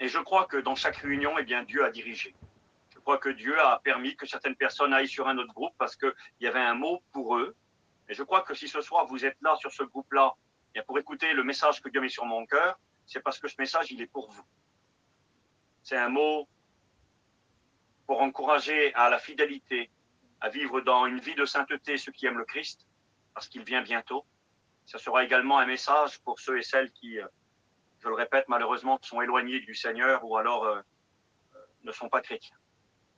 Et je crois que dans chaque réunion, eh bien, Dieu a dirigé. Je crois que Dieu a permis que certaines personnes aillent sur un autre groupe parce qu'il y avait un mot pour eux. Et je crois que si ce soir vous êtes là sur ce groupe-là, pour écouter le message que Dieu met sur mon cœur, c'est parce que ce message, il est pour vous. C'est un mot pour encourager à la fidélité, à vivre dans une vie de sainteté ceux qui aiment le Christ, parce qu'il vient bientôt. Ce sera également un message pour ceux et celles qui, je le répète, malheureusement, sont éloignés du Seigneur ou alors ne sont pas chrétiens.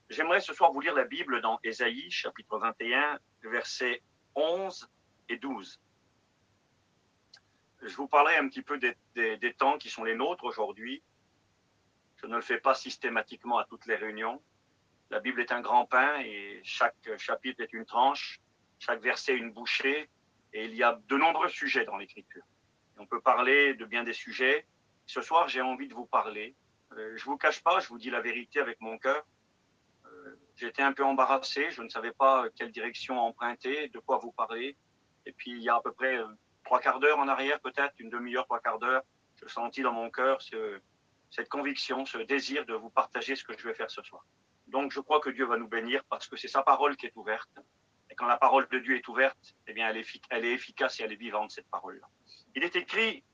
J'aimerais ce soir vous lire la Bible dans Ésaïe, chapitre 21, versets 11 et 12. Je vous parlerai un petit peu des temps qui sont les nôtres aujourd'hui. Je ne le fais pas systématiquement à toutes les réunions. La Bible est un grand pain et chaque chapitre est une tranche, chaque verset une bouchée, et il y a de nombreux sujets dans l'Écriture. On peut parler de bien des sujets. Ce soir, j'ai envie de vous parler. Je ne vous cache pas, je vous dis la vérité avec mon cœur. J'étais un peu embarrassé, je ne savais pas quelle direction emprunter, de quoi vous parler. Et puis, il y a à peu près 3/4 d'heure en arrière, peut-être, une demi-heure, 3/4 d'heure, je sentis dans mon cœur cette conviction, ce désir de vous partager ce que je vais faire ce soir. Donc, je crois que Dieu va nous bénir parce que c'est sa parole qui est ouverte. Et quand la parole de Dieu est ouverte, eh bien, elle est efficace et elle est vivante, cette parole-là. Il est écrit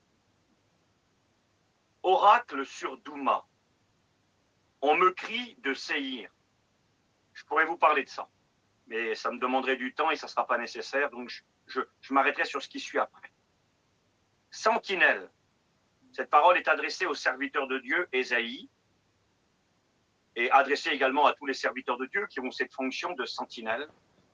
« Oracle sur Douma, on me crie de Séhir ». Je pourrais vous parler de ça, mais ça me demanderait du temps et ça ne sera pas nécessaire, donc je m'arrêterai sur ce qui suit après. Sentinelle, cette parole est adressée aux serviteurs de Dieu, Ésaïe, et adressée également à tous les serviteurs de Dieu qui ont cette fonction de sentinelle.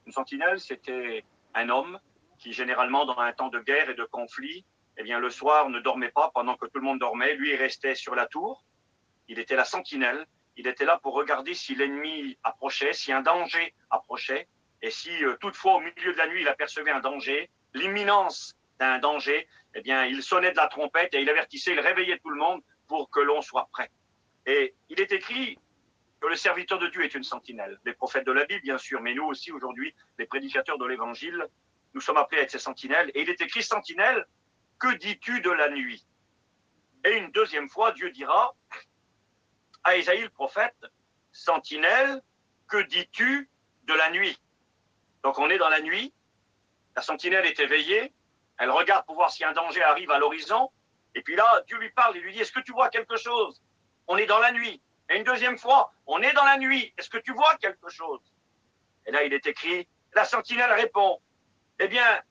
Une sentinelle, c'était un homme qui, généralement, dans un temps de guerre et de conflit, eh bien, le soir ne dormait pas pendant que tout le monde dormait. Lui, il restait sur la tour. Il était la sentinelle. Il était là pour regarder si l'ennemi approchait, si un danger approchait. Et si toutefois, au milieu de la nuit, il apercevait un danger, l'imminence d'un danger, eh bien, il sonnait de la trompette et il avertissait, il réveillait tout le monde pour que l'on soit prêt. Et il est écrit que le serviteur de Dieu est une sentinelle. Les prophètes de la Bible, bien sûr, mais nous aussi, aujourd'hui, les prédicateurs de l'Évangile, nous sommes appelés à être ces sentinelles. Et il est écrit, sentinelle, que dis-tu de la nuit? Et une deuxième fois, Dieu dira à Ésaïe le prophète, sentinelle, que dis-tu de la nuit? Donc on est dans la nuit, la sentinelle est éveillée, elle regarde pour voir si un danger arrive à l'horizon, et puis là, Dieu lui parle, il lui dit, est-ce que tu vois quelque chose? On est dans la nuit. Et une deuxième fois, on est dans la nuit, est-ce que tu vois quelque chose? Et là, il est écrit, la sentinelle répond, eh bien,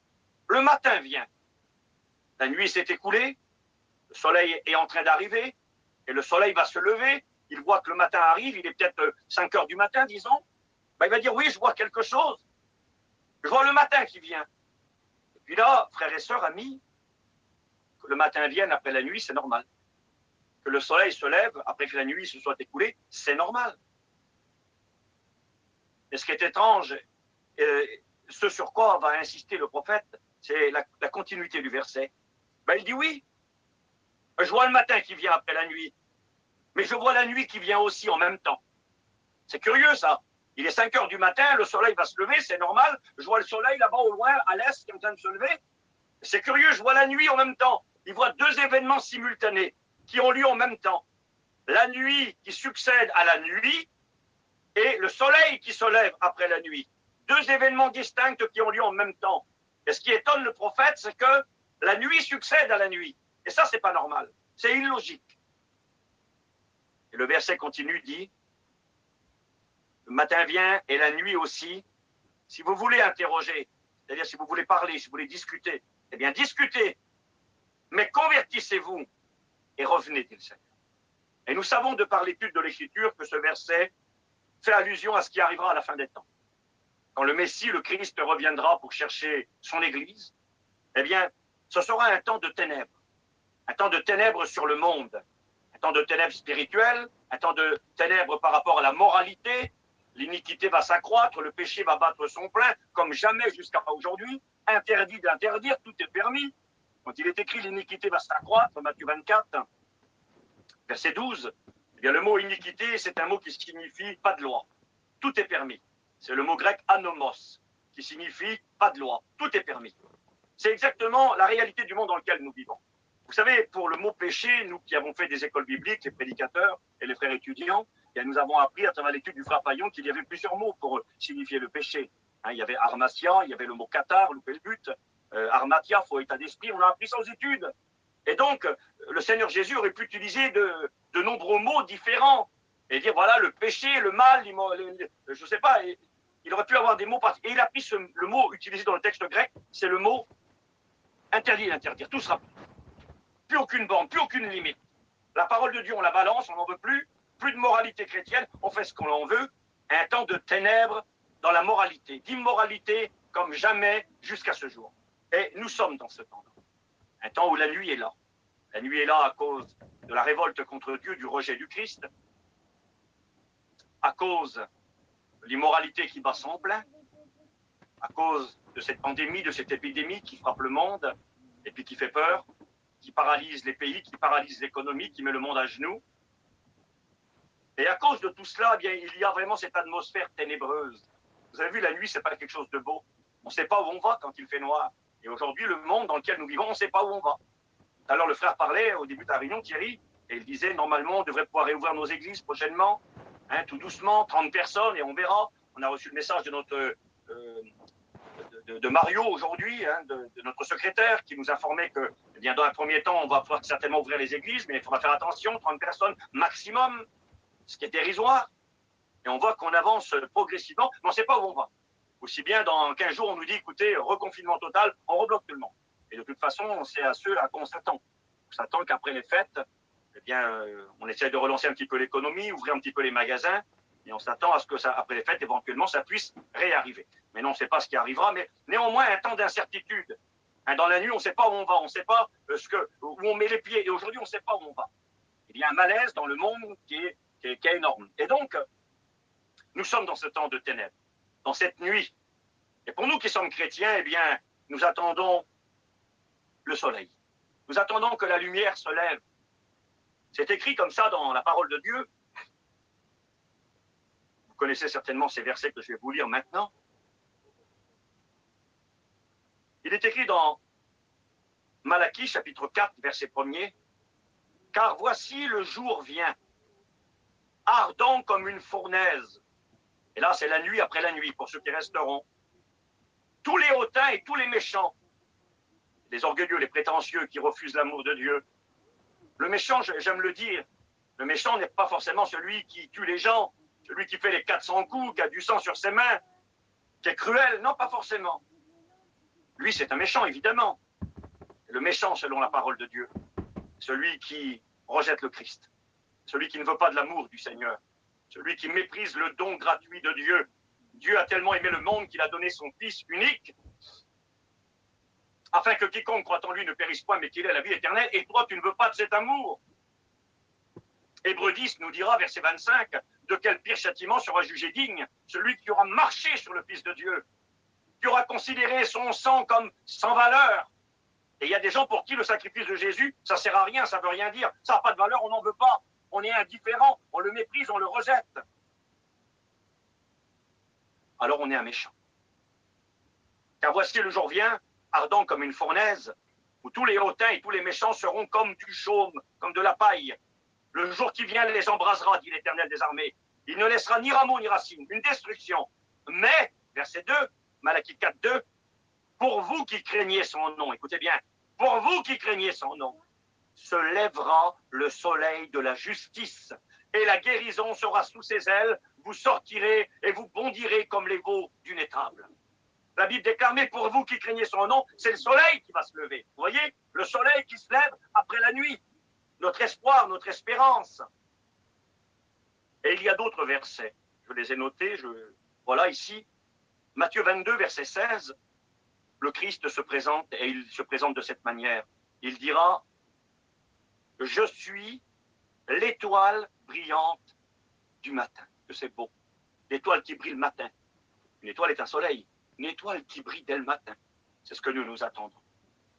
le matin vient. La nuit s'est écoulée, le soleil est en train d'arriver, et le soleil va se lever, il voit que le matin arrive, il est peut-être 5 heures du matin, disons, ben, il va dire, oui, je vois quelque chose, je vois le matin qui vient. Et puis là, frères et sœurs, amis, que le matin vienne après la nuit, c'est normal. Que le soleil se lève après que la nuit se soit écoulée, c'est normal. Et ce qui est étrange, ce sur quoi va insister le prophète, c'est la continuité du verset. Ben, il dit oui, je vois le matin qui vient après la nuit, mais je vois la nuit qui vient aussi en même temps. C'est curieux ça. Il est 5 heures du matin, le soleil va se lever, c'est normal. Je vois le soleil là-bas au loin, à l'est, qui est en train de se lever. C'est curieux, je vois la nuit en même temps. Il voit deux événements simultanés qui ont lieu en même temps. La nuit qui succède à la nuit et le soleil qui se lève après la nuit. Deux événements distincts qui ont lieu en même temps. Et ce qui étonne le prophète, c'est que la nuit succède à la nuit. Et ça, c'est pas normal. C'est illogique. Et le verset continue, dit, le matin vient et la nuit aussi. Si vous voulez interroger, c'est-à-dire si vous voulez parler, si vous voulez discuter, eh bien discutez. Mais convertissez-vous et revenez, dit le Seigneur. Et nous savons de par l'étude de l'Écriture que ce verset fait allusion à ce qui arrivera à la fin des temps. Quand le Messie, le Christ, reviendra pour chercher son Église, eh bien, ce sera un temps de ténèbres sur le monde, un temps de ténèbres spirituelles, un temps de ténèbres par rapport à la moralité. L'iniquité va s'accroître, le péché va battre son plein, comme jamais jusqu'à aujourd'hui. Interdit d'interdire, tout est permis. Quand il est écrit l'iniquité va s'accroître, Matthieu 24, verset 12, eh bien, le mot iniquité, c'est un mot qui signifie pas de loi. Tout est permis. C'est le mot grec anomos, qui signifie pas de loi. Tout est permis. C'est exactement la réalité du monde dans lequel nous vivons. Vous savez, pour le mot péché, nous qui avons fait des écoles bibliques, les prédicateurs et les frères étudiants, nous avons appris à travers l'étude du frère Paillon qu'il y avait plusieurs mots pour signifier le péché. Il y avait armatia, il y avait le mot cathare, louper le but, armatia, faux état d'esprit, on a appris ça aux études. Et donc, le Seigneur Jésus aurait pu utiliser de nombreux mots différents et dire, voilà, le péché, le mal, je ne sais pas, il aurait pu avoir des mots particuliers. Et il a pris le mot utilisé dans le texte grec, c'est le mot interdit d'interdire, tout sera plus aucune borne, plus aucune limite. La parole de Dieu, on la balance, on n'en veut plus, plus de moralité chrétienne, on fait ce qu'on en veut, un temps de ténèbres dans la moralité, d'immoralité comme jamais jusqu'à ce jour. Et nous sommes dans ce temps-là. Un temps où la nuit est là. La nuit est là à cause de la révolte contre Dieu, du rejet du Christ, à cause de l'immoralité qui bat son plein, à cause de cette pandémie, de cette épidémie qui frappe le monde et puis qui fait peur, qui paralyse les pays, qui paralyse l'économie, qui met le monde à genoux. Et à cause de tout cela, eh bien, il y a vraiment cette atmosphère ténébreuse. Vous avez vu, la nuit, ce n'est pas quelque chose de beau. On ne sait pas où on va quand il fait noir. Et aujourd'hui, le monde dans lequel nous vivons, on ne sait pas où on va. Alors le frère parlait au début de la réunion, Thierry, et il disait, normalement, on devrait pouvoir réouvrir nos églises prochainement, tout doucement, 30 personnes, et on verra. On a reçu le message de notre de Mario aujourd'hui, de notre secrétaire, qui nous informait que, eh bien, dans un premier temps, on va pouvoir certainement ouvrir les églises, mais il faudra faire attention, 30 personnes maximum, ce qui est dérisoire. Et on voit qu'on avance progressivement, mais on ne sait pas où on va. Aussi bien, dans 15 jours, on nous dit, écoutez, reconfinement total, on rebloque tout le monde. Et de toute façon, c'est à ceux à quoi on s'attend. On s'attend qu'après les fêtes, eh bien, on essaie de relancer un petit peu l'économie, ouvrir un petit peu les magasins, et on s'attend à ce que, après les fêtes, éventuellement, ça puisse réarriver. Mais non, on ne sait pas ce qui arrivera, mais néanmoins, un temps d'incertitude. Dans la nuit, on ne sait pas où on va, on ne sait pas où on met les pieds, et aujourd'hui, on ne sait pas où on va. Il y a un malaise dans le monde qui est énorme. Et donc, nous sommes dans ce temps de ténèbres, dans cette nuit. Et pour nous qui sommes chrétiens, eh bien, nous attendons le soleil. Nous attendons que la lumière se lève. C'est écrit comme ça dans la parole de Dieu. Vous connaissez certainement ces versets que je vais vous lire maintenant. Il est écrit dans Malachie, chapitre 4, verset 1er, « Car voici le jour vient, ardent comme une fournaise. » Et là, c'est la nuit après la nuit, pour ceux qui resteront. « Tous les hautains et tous les méchants, les orgueilleux, les prétentieux qui refusent l'amour de Dieu. » Le méchant, j'aime le dire, le méchant n'est pas forcément celui qui tue les gens, celui qui fait les 400 coups, qui a du sang sur ses mains, qui est cruel. Non, pas forcément. Lui, c'est un méchant, évidemment. Le méchant, selon la parole de Dieu, celui qui rejette le Christ, celui qui ne veut pas de l'amour du Seigneur, celui qui méprise le don gratuit de Dieu. Dieu a tellement aimé le monde qu'il a donné son Fils unique, afin que quiconque croit en lui ne périsse point, mais qu'il ait la vie éternelle. Et toi, tu ne veux pas de cet amour. Hébreux 10 nous dira, verset 25, de quel pire châtiment sera jugé digne celui qui aura marché sur le Fils de Dieu, qui aura considéré son sang comme sans valeur. Et il y a des gens pour qui le sacrifice de Jésus, ça ne sert à rien, ça ne veut rien dire, ça n'a pas de valeur, on n'en veut pas, on est indifférent, on le méprise, on le rejette. Alors on est un méchant. Car voici le jour vient, ardent comme une fournaise, où tous les hautains et tous les méchants seront comme du chaume, comme de la paille. Le jour qui vient les embrasera, dit l'Éternel des armées. Il ne laissera ni rameau ni racine, une destruction. Mais, verset 2, Malachie 4, 2, pour vous qui craignez son nom, écoutez bien, pour vous qui craignez son nom, se lèvera le soleil de la justice, et la guérison sera sous ses ailes, vous sortirez et vous bondirez comme les veaux d'une étable. La Bible déclare, mais pour vous qui craignez son nom, c'est le soleil qui va se lever. Vous voyez, le soleil qui se lève après la nuit. Notre espoir, notre espérance. Et il y a d'autres versets. Je les ai notés. Voilà ici, Matthieu 22, verset 16. Le Christ se présente et il se présente de cette manière. Il dira, je suis l'étoile brillante du matin. Que c'est beau. L'étoile qui brille le matin. Une étoile est un soleil. Une étoile qui brille dès le matin. C'est ce que nous attendons.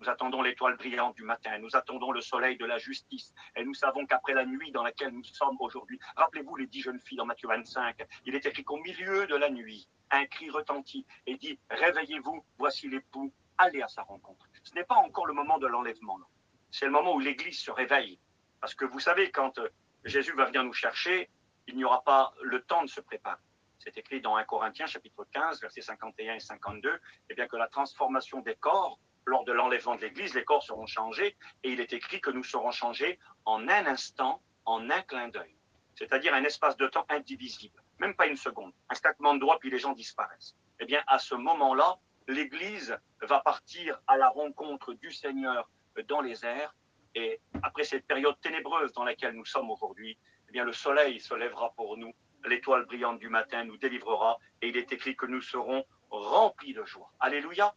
Nous attendons l'étoile brillante du matin. Nous attendons le soleil de la justice. Et nous savons qu'après la nuit dans laquelle nous sommes aujourd'hui, rappelez-vous les 10 jeunes filles dans Matthieu 25, il est écrit qu'au milieu de la nuit, un cri retentit et dit, réveillez-vous, voici l'époux, allez à sa rencontre. Ce n'est pas encore le moment de l'enlèvement, non. c'est le moment où l'Église se réveille. Parce que vous savez, quand Jésus va venir nous chercher, il n'y aura pas le temps de se préparer. C'est écrit dans 1 Corinthiens, chapitre 15, versets 51 et 52, eh bien que la transformation des corps, lors de l'enlèvement de l'Église, les corps seront changés, et il est écrit que nous serons changés en un instant, en un clin d'œil. C'est-à-dire un espace de temps indivisible, même pas une seconde. Un claquement de doigts, puis les gens disparaissent. Eh bien, à ce moment-là, l'Église va partir à la rencontre du Seigneur dans les airs, et après cette période ténébreuse dans laquelle nous sommes aujourd'hui, eh bien, le soleil se lèvera pour nous, l'étoile brillante du matin nous délivrera, et il est écrit que nous serons remplis de joie. Alléluia.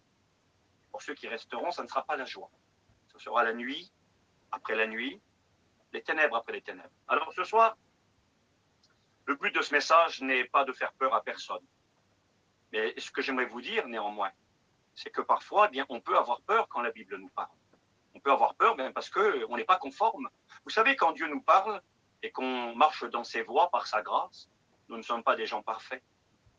Pour ceux qui resteront, ça ne sera pas la joie. Ce sera la nuit après la nuit, les ténèbres après les ténèbres. Alors ce soir, le but de ce message n'est pas de faire peur à personne. Mais ce que j'aimerais vous dire néanmoins, c'est que parfois, eh bien, on peut avoir peur quand la Bible nous parle. On peut avoir peur même parce qu'on n'est pas conforme. Vous savez, quand Dieu nous parle et qu'on marche dans ses voies par sa grâce, nous ne sommes pas des gens parfaits.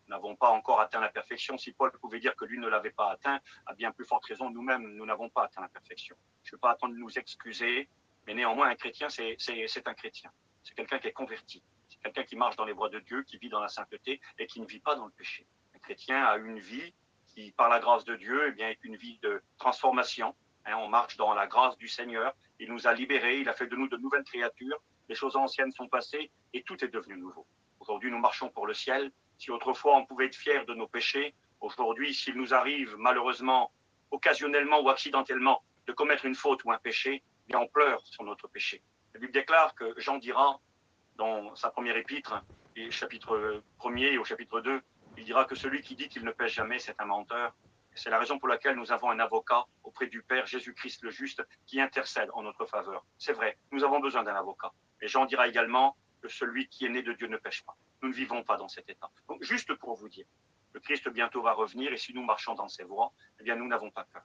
Nous n'avons pas encore atteint la perfection. Si Paul pouvait dire que lui ne l'avait pas atteint, à bien plus forte raison, nous-mêmes, nous n'avons pas atteint la perfection. Je ne vais pas attendre de nous excuser, mais néanmoins, un chrétien, c'est un chrétien. C'est quelqu'un qui est converti. C'est quelqu'un qui marche dans les voies de Dieu, qui vit dans la sainteté et qui ne vit pas dans le péché. Un chrétien a une vie qui, par la grâce de Dieu, eh bien, est une vie de transformation. On marche dans la grâce du Seigneur. Il nous a libérés. Il a fait de nous de nouvelles créatures. Les choses anciennes sont passées et tout est devenu nouveau. Aujourd'hui, nous marchons pour le ciel. Si autrefois on pouvait être fiers de nos péchés, aujourd'hui, s'il nous arrive malheureusement, occasionnellement ou accidentellement, de commettre une faute ou un péché, eh bien on pleure sur notre péché. La Bible déclare que Jean dira, dans sa première épître, et chapitre 1er et au chapitre 2, il dira que celui qui dit qu'il ne pêche jamais, c'est un menteur. C'est la raison pour laquelle nous avons un avocat auprès du Père, Jésus-Christ le juste, qui intercède en notre faveur. C'est vrai, nous avons besoin d'un avocat. Et Jean dira également que celui qui est né de Dieu ne pêche pas. Nous ne vivons pas dans cet état. Donc, juste pour vous dire, le Christ bientôt va revenir et si nous marchons dans ses voies, eh bien, nous n'avons pas peur.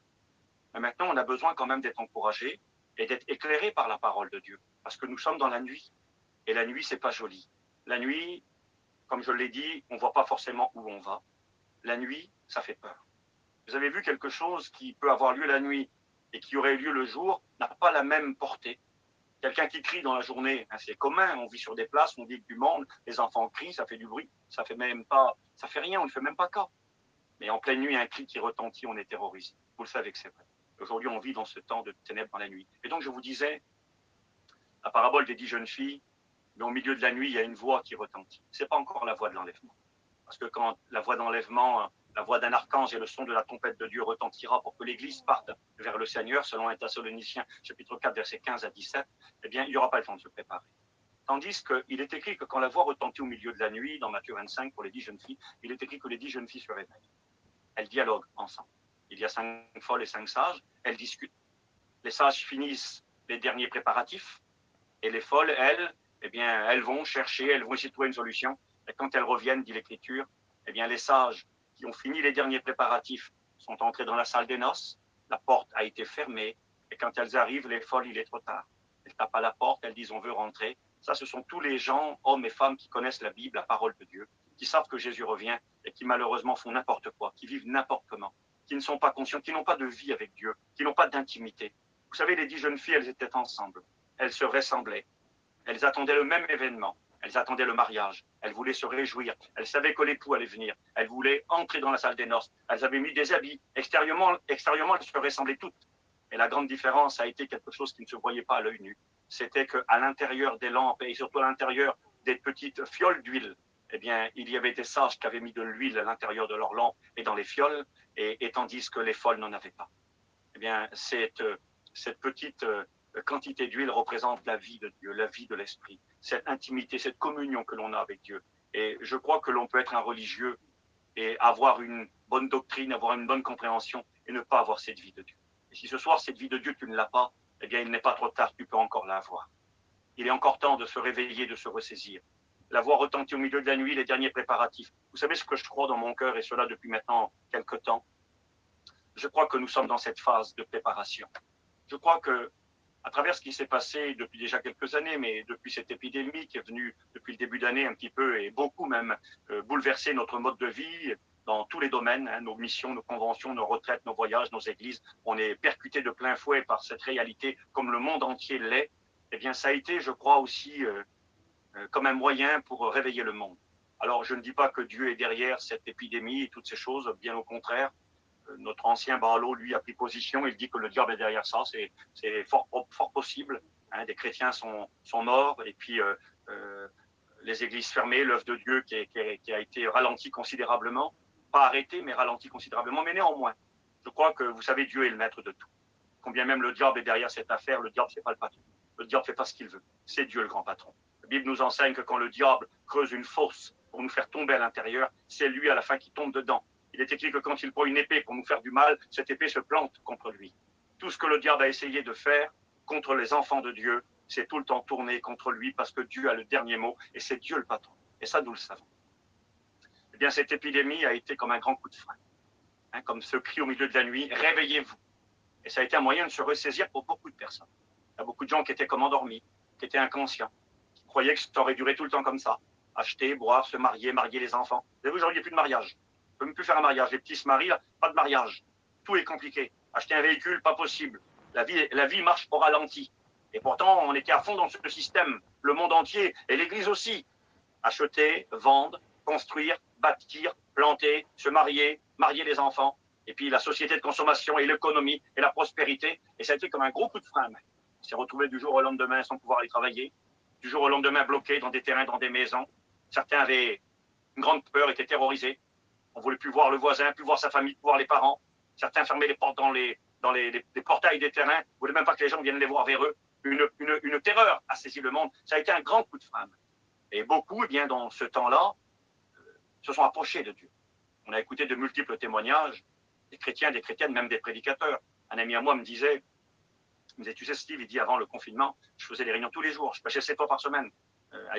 Mais maintenant, on a besoin quand même d'être encouragés et d'être éclairés par la parole de Dieu. Parce que nous sommes dans la nuit. Et la nuit, c'est pas joli. La nuit, comme je l'ai dit, on ne voit pas forcément où on va. La nuit, ça fait peur. Vous avez vu quelque chose qui peut avoir lieu la nuit et qui aurait lieu le jour, n'a pas la même portée. Quelqu'un qui crie dans la journée, c'est commun, on vit sur des places, on dit du monde, les enfants crient, ça fait du bruit, ça fait même pas, ça fait rien, on ne fait même pas cas. Mais en pleine nuit, un cri qui retentit, on est terrorisé. Vous le savez que c'est vrai. Aujourd'hui, on vit dans ce temps de ténèbres dans la nuit. Et donc, je vous disais, la parabole des 10 jeunes filles, mais au milieu de la nuit, il y a une voix qui retentit. C'est pas encore la voix de l'enlèvement. Parce que quand la voix d'enlèvement, la voix d'un archange et le son de la trompette de Dieu retentira pour que l'Église parte vers le Seigneur, selon 1 Thessaloniciens, chapitre 4, versets 15 à 17, eh bien, il n'y aura pas le temps de se préparer. Tandis qu'il est écrit que quand la voix retentit au milieu de la nuit, dans Matthieu 25, pour les 10 jeunes filles, il est écrit que les 10 jeunes filles se réveillent. Elles dialoguent ensemble. Il y a 5 folles et 5 sages, elles discutent. Les sages finissent les derniers préparatifs, et les folles, elles, eh bien, elles vont chercher, elles vont essayer de trouver une solution. Et quand elles reviennent, dit l'Écriture, eh bien, les sages qui ont fini les derniers préparatifs sont entrés dans la salle des noces, la porte a été fermée, et quand elles arrivent, les folles, il est trop tard. Elles tapent à la porte, elles disent on veut rentrer. Ça, ce sont tous les gens, hommes et femmes, qui connaissent la Bible, la parole de Dieu, qui savent que Jésus revient et qui malheureusement font n'importe quoi, qui vivent n'importe comment, qui ne sont pas conscients, qui n'ont pas de vie avec Dieu, qui n'ont pas d'intimité. Vous savez, les 10 jeunes filles, elles étaient ensemble, elles se ressemblaient, elles attendaient le même événement. Elles attendaient le mariage. Elles voulaient se réjouir. Elles savaient que l'époux allait venir. Elles voulaient entrer dans la salle des noces. Elles avaient mis des habits. Extérieurement, elles se ressemblaient toutes. Et la grande différence a été quelque chose qui ne se voyait pas à l'œil nu. C'était qu'à l'intérieur des lampes et surtout à l'intérieur des petites fioles d'huile, eh bien, il y avait des sages qui avaient mis de l'huile à l'intérieur de leurs lampes et dans les fioles, et tandis que les folles n'en avaient pas. Eh bien, cette petite quantité d'huile représente la vie de Dieu, la vie de l'esprit, cette intimité, cette communion que l'on a avec Dieu. Et je crois que l'on peut être un religieux et avoir une bonne doctrine, avoir une bonne compréhension et ne pas avoir cette vie de Dieu. Et si ce soir, cette vie de Dieu, tu ne l'as pas, eh bien, il n'est pas trop tard, tu peux encore l'avoir. Il est encore temps de se réveiller, de se ressaisir. La voix retentit au milieu de la nuit, les derniers préparatifs. Vous savez ce que je crois dans mon cœur, et cela depuis maintenant quelque temps. Je crois que nous sommes dans cette phase de préparation. Je crois que, à travers ce qui s'est passé depuis déjà quelques années, mais depuis cette épidémie qui est venue depuis le début d'année un petit peu et beaucoup même bouleverser notre mode de vie, dans tous les domaines, hein, nos missions, nos conventions, nos retraites, nos voyages, nos églises. On est percuté de plein fouet par cette réalité, comme le monde entier l'est. Eh bien, ça a été, je crois, aussi comme un moyen pour réveiller le monde. Alors, je ne dis pas que Dieu est derrière cette épidémie et toutes ces choses, bien au contraire. Notre ancien Barlow, lui, a pris position. Il dit que le diable est derrière ça. C'est fort, fort possible. Hein, des chrétiens sont morts et puis les églises fermées, l'œuvre de Dieu qui a été ralentie considérablement. Pas arrêtée, mais ralentie considérablement. Mais néanmoins, je crois que, vous savez, Dieu est le maître de tout. Combien même le diable est derrière cette affaire, le diable, c'est pas le patron. Le diable fait pas ce qu'il veut. C'est Dieu le grand patron. La Bible nous enseigne que quand le diable creuse une fosse pour nous faire tomber à l'intérieur, c'est lui à la fin qui tombe dedans. Il est écrit que quand il prend une épée pour nous faire du mal, cette épée se plante contre lui. Tout ce que le diable a essayé de faire contre les enfants de Dieu, c'est tout le temps tourné contre lui parce que Dieu a le dernier mot et c'est Dieu le patron. Et ça, nous le savons. Eh bien, cette épidémie a été comme un grand coup de frein. Hein, comme ce cri au milieu de la nuit, réveillez-vous. Et ça a été un moyen de se ressaisir pour beaucoup de personnes. Il y a beaucoup de gens qui étaient comme endormis, qui étaient inconscients, qui croyaient que ça aurait duré tout le temps comme ça. Acheter, boire, se marier, marier les enfants. Vous avez vu, aujourd'hui, il n'y a plus de mariage. On ne peut même plus faire un mariage. Les petits se marient, là, pas de mariage. Tout est compliqué. Acheter un véhicule, pas possible. La vie marche au ralenti. Et pourtant, on était à fond dans ce système. Le monde entier, et l'Église aussi. Acheter, vendre, construire, bâtir, planter, se marier, marier les enfants. Et puis la société de consommation et l'économie et la prospérité. Et ça a été comme un gros coup de frein. On s'est retrouvé du jour au lendemain sans pouvoir aller travailler, du jour au lendemain bloqué dans des terrains, dans des maisons. Certains avaient une grande peur, étaient terrorisés. On ne voulait plus voir le voisin, plus voir sa famille, plus voir les parents. Certains fermaient les portes dans les portails des terrains. Ils ne voulaient même pas que les gens viennent les voir vers eux. Une terreur a saisi le monde. Ça a été un grand coup de frein. Et beaucoup, eh bien, dans ce temps-là, se sont approchés de Dieu. On a écouté de multiples témoignages, des chrétiens, des chrétiennes, même des prédicateurs. Un ami à moi me disait, tu sais Steve, il dit avant le confinement, je faisais des réunions tous les jours, je prêchais 7 fois par semaine.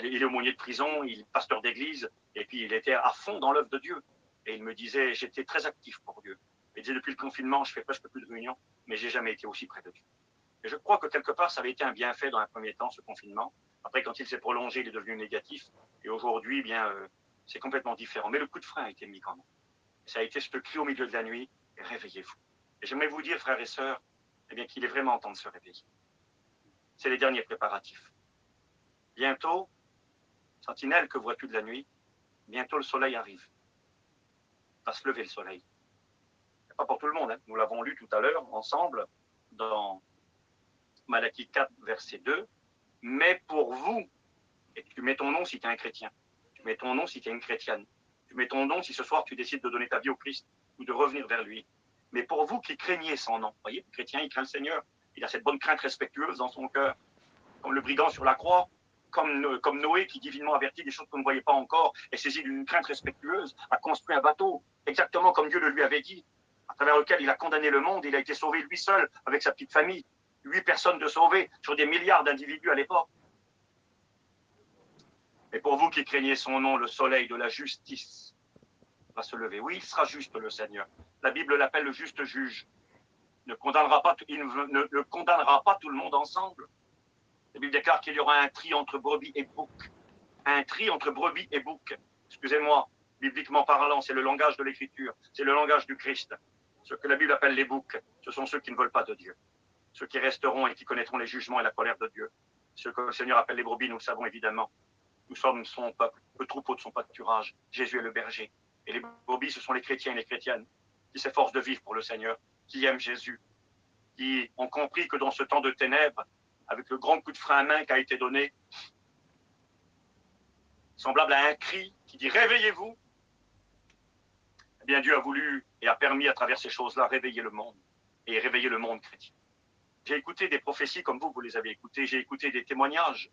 Il est aumônier de prison, il est pasteur d'église, et puis il était à fond dans l'œuvre de Dieu. Et il me disait, j'étais très actif pour Dieu. Il disait, depuis le confinement, je fais presque plus de réunions, mais j'ai jamais été aussi près de Dieu. Et je crois que quelque part, ça avait été un bienfait dans un premier temps, ce confinement. Après, quand il s'est prolongé, il est devenu négatif. Et aujourd'hui, bien, c'est complètement différent. Mais le coup de frein a été mis quand même. Et ça a été ce cri au milieu de la nuit, réveillez-vous. Et j'aimerais vous dire, frères et sœurs, eh bien, qu'il est vraiment temps de se réveiller. C'est les derniers préparatifs. Bientôt, sentinelle, que vois-tu de la nuit? Bientôt, le soleil arrive. Va se lever le soleil. C'est pas pour tout le monde. Hein. Nous l'avons lu tout à l'heure, ensemble, dans Malachie 4, verset 2. Mais pour vous, et tu mets ton nom si tu es un chrétien, tu mets ton nom si tu es une chrétienne, tu mets ton nom si ce soir tu décides de donner ta vie au Christ ou de revenir vers lui. Mais pour vous qui craignez son nom, voyez, le chrétien, il craint le Seigneur, il a cette bonne crainte respectueuse dans son cœur, comme le brigand sur la croix, comme Noé qui, divinement averti des choses qu'on ne voyait pas encore, et saisi d'une crainte respectueuse, a construit un bateau, exactement comme Dieu le lui avait dit, à travers lequel il a condamné le monde, il a été sauvé lui seul, avec sa petite famille, 8 personnes de sauvées sur des milliards d'individus à l'époque. Et pour vous qui craignez son nom, le soleil de la justice va se lever. Oui, il sera juste, le Seigneur. La Bible l'appelle le juste juge. Il ne condamnera pas tout le monde ensemble. La Bible déclare qu'il y aura un tri entre brebis et bouc. Un tri entre brebis et bouc. Excusez-moi, bibliquement parlant, c'est le langage de l'Écriture. C'est le langage du Christ. Ce que la Bible appelle les boucs, ce sont ceux qui ne veulent pas de Dieu. Ceux qui resteront et qui connaîtront les jugements et la colère de Dieu. Ce que le Seigneur appelle les brebis, nous le savons évidemment. Nous sommes son peuple, le troupeau de son pâturage. Jésus est le berger. Et les brebis, ce sont les chrétiens et les chrétiennes qui s'efforcent de vivre pour le Seigneur, qui aiment Jésus, qui ont compris que dans ce temps de ténèbres, avec le grand coup de frein à main qui a été donné, semblable à un cri qui dit « Réveillez-vous », eh bien Dieu a voulu et a permis à travers ces choses-là réveiller le monde et réveiller le monde chrétien. J'ai écouté des prophéties comme vous les avez écoutées, j'ai écouté des témoignages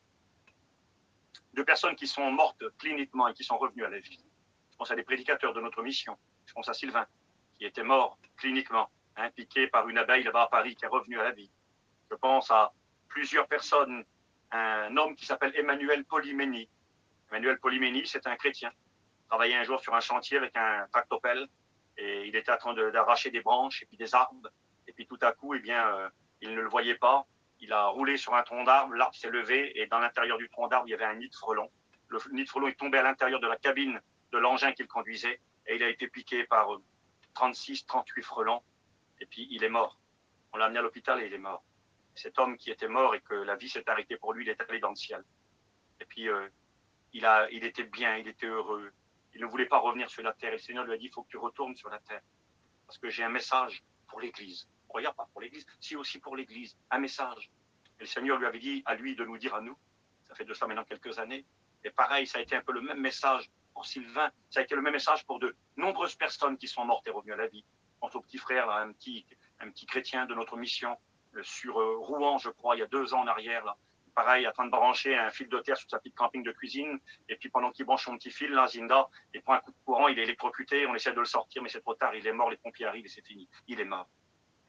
de personnes qui sont mortes cliniquement et qui sont revenues à la vie. Je pense à des prédicateurs de notre mission. Je pense à Sylvain, qui était mort cliniquement, piqué par une abeille là-bas à Paris, qui est revenu à la vie. Je pense à plusieurs personnes, un homme qui s'appelle Emmanuel Polyménie. Emmanuel Polyménie, c'est un chrétien. Il travaillait un jour sur un chantier avec un tractopelle et il était en train d'arracher des branches et puis des arbres. Et puis tout à coup, eh bien, il ne le voyait pas. Il a roulé sur un tronc d'arbre, l'arbre s'est levé et dans l'intérieur du tronc d'arbre, il y avait un nid de frelons. Le nid de frelons est tombé à l'intérieur de la cabine de l'engin qu'il conduisait et il a été piqué par 36, 38 frelons, et puis il est mort. On l'a amené à l'hôpital et il est mort. Cet homme qui était mort et que la vie s'est arrêtée pour lui, il est allé dans le ciel. Et puis il était bien, il était heureux. Il ne voulait pas revenir sur la terre. Et le Seigneur lui a dit, il faut que tu retournes sur la terre. Parce que j'ai un message pour l'Église. Regarde, pas pour l'Église, si aussi pour l'Église. Un message. Et le Seigneur lui avait dit à lui de nous dire à nous. Ça fait de ça maintenant quelques années. Et pareil, ça a été un peu le même message pour Sylvain. Ça a été le même message pour de nombreuses personnes qui sont mortes et revenues à la vie. Je pense au petit frère, là, un petit chrétien de notre mission sur Rouen, je crois, il y a 2 ans en arrière. Là. Pareil, en train de brancher un fil de terre sur sa petite camping de cuisine. Et puis pendant qu'il branche son petit fil, là, Zinda, il prend un coup de courant, il est électrocuté. On essaie de le sortir, mais c'est trop tard. Il est mort, les pompiers arrivent et c'est fini. Il est mort.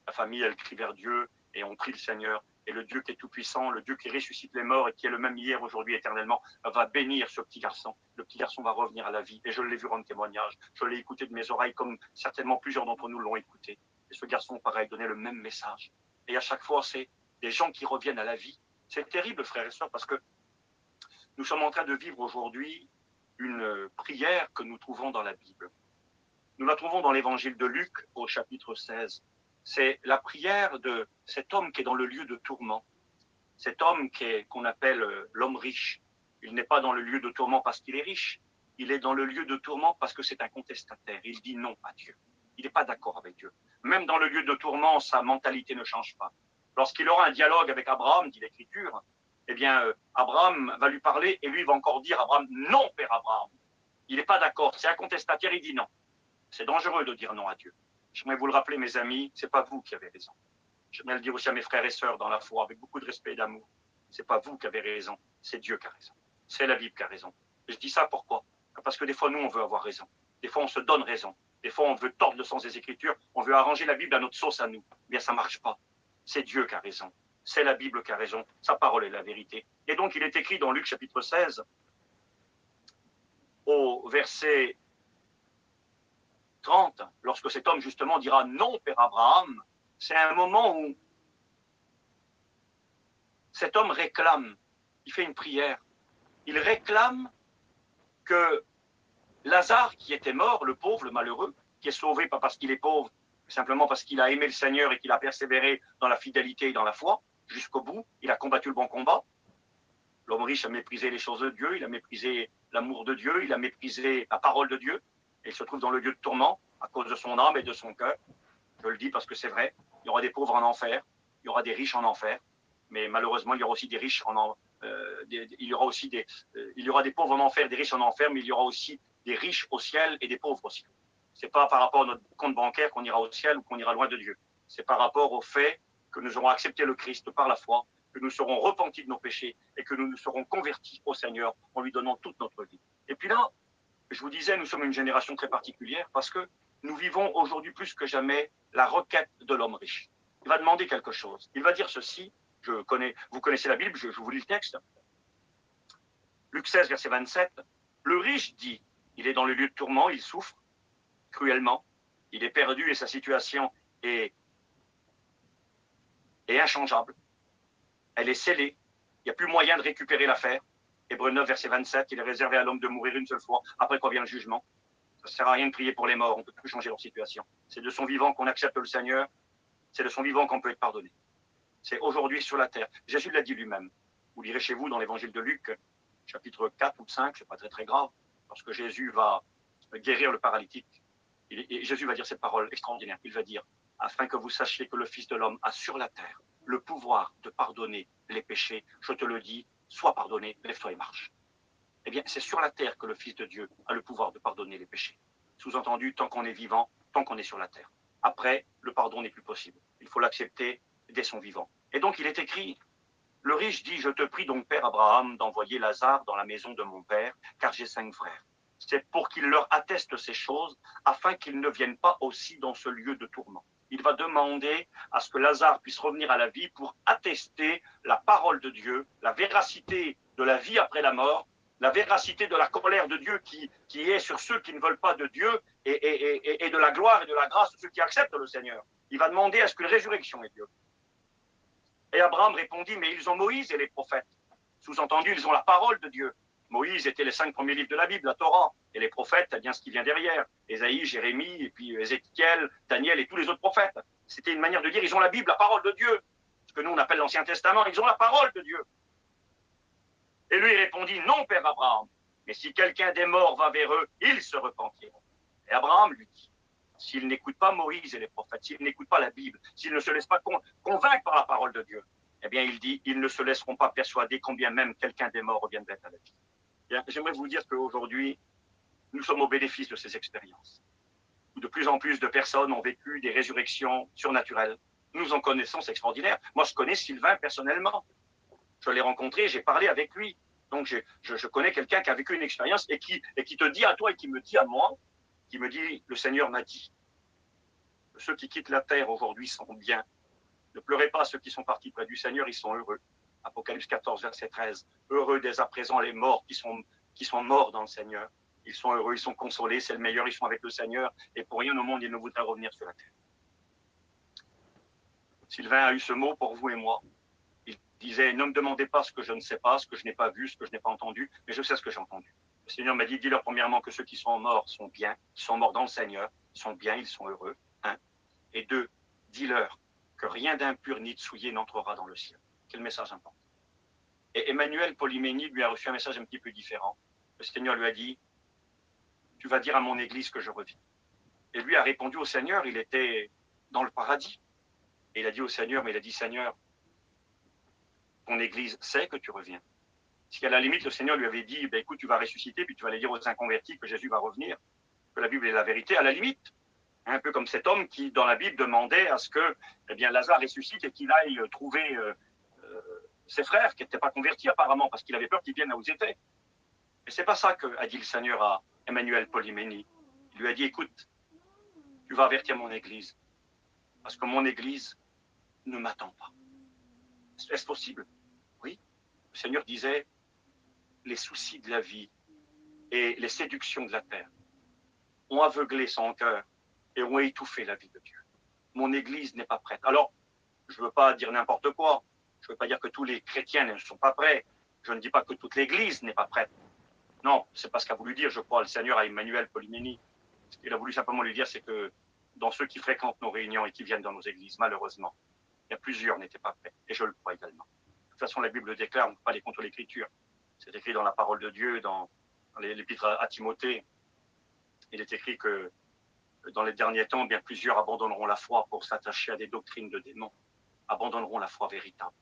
La famille, elle crie vers Dieu et on prie le Seigneur. Et le Dieu qui est tout-puissant, le Dieu qui ressuscite les morts et qui est le même hier, aujourd'hui, éternellement, va bénir ce petit garçon. Le petit garçon va revenir à la vie. Et je l'ai vu rendre témoignage. Je l'ai écouté de mes oreilles, comme certainement plusieurs d'entre nous l'ont écouté. Et ce garçon, pareil, donnait le même message. Et à chaque fois, c'est des gens qui reviennent à la vie. C'est terrible, frères et sœurs, parce que nous sommes en train de vivre aujourd'hui une prière que nous trouvons dans la Bible. Nous la trouvons dans l'évangile de Luc, au chapitre 16. C'est la prière de cet homme qui est dans le lieu de tourment. Cet homme qu'on appelle l'homme riche. Il n'est pas dans le lieu de tourment parce qu'il est riche. Il est dans le lieu de tourment parce que c'est un contestataire. Il dit non à Dieu. Il n'est pas d'accord avec Dieu. Même dans le lieu de tourment, sa mentalité ne change pas. Lorsqu'il aura un dialogue avec Abraham, dit l'Écriture, eh bien, Abraham va lui parler et lui va encore dire à Abraham, non, père Abraham. Il n'est pas d'accord. C'est un contestataire, il dit non. C'est dangereux de dire non à Dieu. J'aimerais vous le rappeler, mes amis, c'est pas vous qui avez raison. J'aimerais le dire aussi à mes frères et sœurs dans la foi, avec beaucoup de respect et d'amour. C'est pas vous qui avez raison, c'est Dieu qui a raison. C'est la Bible qui a raison. Et je dis ça pourquoi? Parce que des fois, nous, on veut avoir raison. Des fois, on se donne raison. Des fois, on veut tordre le sens des Écritures. On veut arranger la Bible à notre sauce à nous. Eh bien, ça marche pas. C'est Dieu qui a raison. C'est la Bible qui a raison. Sa parole est la vérité. Et donc, il est écrit dans Luc chapitre 16, au verset 30, lorsque cet homme justement dira non, père Abraham, c'est un moment où cet homme réclame, il fait une prière, il réclame que Lazare, qui était mort, le pauvre, le malheureux, qui est sauvé pas parce qu'il est pauvre, simplement parce qu'il a aimé le Seigneur et qu'il a persévéré dans la fidélité et dans la foi, jusqu'au bout, il a combattu le bon combat. L'homme riche a méprisé les choses de Dieu, il a méprisé l'amour de Dieu, il a méprisé la parole de Dieu, et il se trouve dans le lieu de tourment à cause de son âme et de son cœur. Je le dis parce que c'est vrai, il y aura des pauvres en enfer, il y aura des riches en enfer, mais malheureusement, il y aura aussi des riches il y aura des pauvres en enfer, des riches en enfer, mais il y aura aussi des riches au ciel et des pauvres au ciel. C'est pas par rapport à notre compte bancaire qu'on ira au ciel ou qu'on ira loin de Dieu. C'est par rapport au fait que nous aurons accepté le Christ par la foi, que nous serons repentis de nos péchés et que nous nous serons convertis au Seigneur en lui donnant toute notre vie. Et puis là, je vous disais, nous sommes une génération très particulière parce que nous vivons aujourd'hui plus que jamais la requête de l'homme riche. Il va demander quelque chose. Il va dire ceci, vous connaissez la Bible, je vous lis le texte. Luc 16, verset 27. Le riche dit, il est dans le lieu de tourment, il souffre cruellement, il est perdu et sa situation est inchangeable. Elle est scellée, il n'y a plus moyen de récupérer l'affaire. Hébreux 9, verset 27, il est réservé à l'homme de mourir une seule fois, après quoi vient le jugement. Ça ne sert à rien de prier pour les morts, on ne peut plus changer leur situation. C'est de son vivant qu'on accepte le Seigneur, c'est de son vivant qu'on peut être pardonné. C'est aujourd'hui sur la terre. Jésus l'a dit lui-même. Vous lirez chez vous dans l'évangile de Luc, chapitre 4 ou 5, c'est pas très très grave, lorsque Jésus va guérir le paralytique. Et Jésus va dire cette parole extraordinaire. Il va dire, afin que vous sachiez que le Fils de l'homme a sur la terre le pouvoir de pardonner les péchés, je te le dis, sois pardonné, lève-toi et marche. Eh bien, c'est sur la terre que le Fils de Dieu a le pouvoir de pardonner les péchés. Sous-entendu, tant qu'on est vivant, tant qu'on est sur la terre. Après, le pardon n'est plus possible. Il faut l'accepter dès son vivant. Et donc, il est écrit, le riche dit, je te prie donc, Père Abraham, d'envoyer Lazare dans la maison de mon père, car j'ai 5 frères. C'est pour qu'il leur atteste ces choses, afin qu'ils ne viennent pas aussi dans ce lieu de tourment. Il va demander à ce que Lazare puisse revenir à la vie pour attester la parole de Dieu, la véracité de la vie après la mort, la véracité de la colère de Dieu qui est sur ceux qui ne veulent pas de Dieu et de la gloire et de la grâce de ceux qui acceptent le Seigneur. Il va demander à ce que la résurrection ait lieu. Et Abraham répondit, mais ils ont Moïse et les prophètes. Sous-entendu, ils ont la parole de Dieu. Moïse était les 5 premiers livres de la Bible, la Torah. Et les prophètes, eh bien ce qui vient derrière. Ésaïe, Jérémie, et puis Ézéchiel, Daniel et tous les autres prophètes. C'était une manière de dire, ils ont la Bible, la parole de Dieu. Ce que nous on appelle l'Ancien Testament, ils ont la parole de Dieu. Et lui répondit, non, père Abraham, mais si quelqu'un des morts va vers eux, ils se repentiront. Et Abraham lui dit, s'ils n'écoutent pas Moïse et les prophètes, s'ils n'écoutent pas la Bible, s'ils ne se laissent pas convaincre par la parole de Dieu, eh bien il dit, ils ne se laisseront pas persuader combien même quelqu'un des morts reviendrait à la vie. J'aimerais vous dire qu'aujourd'hui, nous sommes au bénéfice de ces expériences. De plus en plus de personnes ont vécu des résurrections surnaturelles. Nous en connaissons, c'est extraordinaire. Moi, je connais Sylvain personnellement. Je l'ai rencontré, j'ai parlé avec lui. Donc, je connais quelqu'un qui a vécu une expérience et qui te dit à toi et qui me dit à moi, qui me dit, le Seigneur m'a dit, ceux qui quittent la terre aujourd'hui sont bien. Ne pleurez pas, ceux qui sont partis près du Seigneur, ils sont heureux. Apocalypse 14, verset 13. Heureux dès à présent les morts qui sont morts dans le Seigneur. Ils sont heureux, ils sont consolés, c'est le meilleur, ils sont avec le Seigneur. Et pour rien au monde, ils ne voudraient revenir sur la terre. Sylvain a eu ce mot pour vous et moi. Il disait, ne me demandez pas ce que je ne sais pas, ce que je n'ai pas vu, ce que je n'ai pas entendu, mais je sais ce que j'ai entendu. Le Seigneur m'a dit, dis-leur premièrement que ceux qui sont morts sont bien, qui sont morts dans le Seigneur, sont bien, ils sont heureux. Un. Et deux, dis-leur que rien d'impur ni de souillé n'entrera dans le ciel. Quel message important. Et Emmanuel Polyménie lui a reçu un message un petit peu différent. Le Seigneur lui a dit, tu vas dire à mon église que je reviens. Et lui a répondu au Seigneur, il était dans le paradis. Et il a dit au Seigneur, mais il a dit, Seigneur, ton église sait que tu reviens. Si qu'à la limite, le Seigneur lui avait dit, ben, écoute, tu vas ressusciter, puis tu vas aller dire aux inconvertis que Jésus va revenir, que la Bible est la vérité, à la limite. Un peu comme cet homme qui, dans la Bible, demandait à ce que eh bien, Lazare ressuscite et qu'il aille trouver ses frères qui n'étaient pas convertis apparemment, parce qu'il avait peur qu'ils viennent là où ils étaient. Et c'est pas ça qu'a dit le Seigneur à Emmanuel Polyménie. Il lui a dit, écoute, tu vas avertir mon église, parce que mon église ne m'attend pas. Est-ce possible? Oui. Le Seigneur disait, les soucis de la vie et les séductions de la terre ont aveuglé son cœur et ont étouffé la vie de Dieu. Mon église n'est pas prête. Alors, je ne veux pas dire n'importe quoi. Je ne veux pas dire que tous les chrétiens ne sont pas prêts. Je ne dis pas que toute l'église n'est pas prête. Non, c'est pas ce qu'a voulu dire, je crois, le Seigneur à Emmanuel Polyménie. Ce qu'il a voulu simplement lui dire, c'est que dans ceux qui fréquentent nos réunions et qui viennent dans nos églises, malheureusement, il y a plusieurs n'étaient pas prêts. Et je le crois également. De toute façon, la Bible le déclare, on ne peut pas aller contre l'Écriture. C'est écrit dans la parole de Dieu, dans l'épître à Timothée. Il est écrit que dans les derniers temps, bien plusieurs abandonneront la foi pour s'attacher à des doctrines de démons, abandonneront la foi véritable.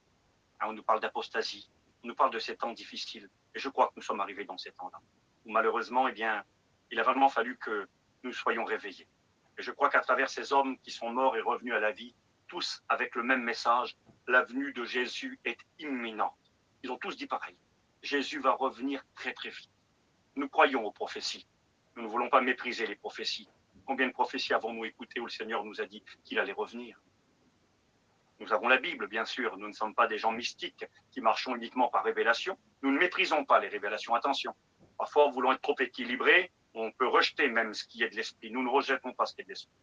On nous parle d'apostasie, on nous parle de ces temps difficiles. Et je crois que nous sommes arrivés dans ces temps-là. Où malheureusement, eh bien, il a vraiment fallu que nous soyons réveillés. Et je crois qu'à travers ces hommes qui sont morts et revenus à la vie, tous avec le même message, la venue de Jésus est imminente. Ils ont tous dit pareil. Jésus va revenir très très vite. Nous croyons aux prophéties. Nous ne voulons pas mépriser les prophéties. Combien de prophéties avons-nous écoutées où le Seigneur nous a dit qu'il allait revenir? Nous avons la Bible, bien sûr. Nous ne sommes pas des gens mystiques qui marchons uniquement par révélation. Nous ne méprisons pas les révélations. Attention. Parfois, voulant être trop équilibrés, on peut rejeter même ce qui est de l'esprit. Nous ne rejetons pas ce qui est de l'esprit.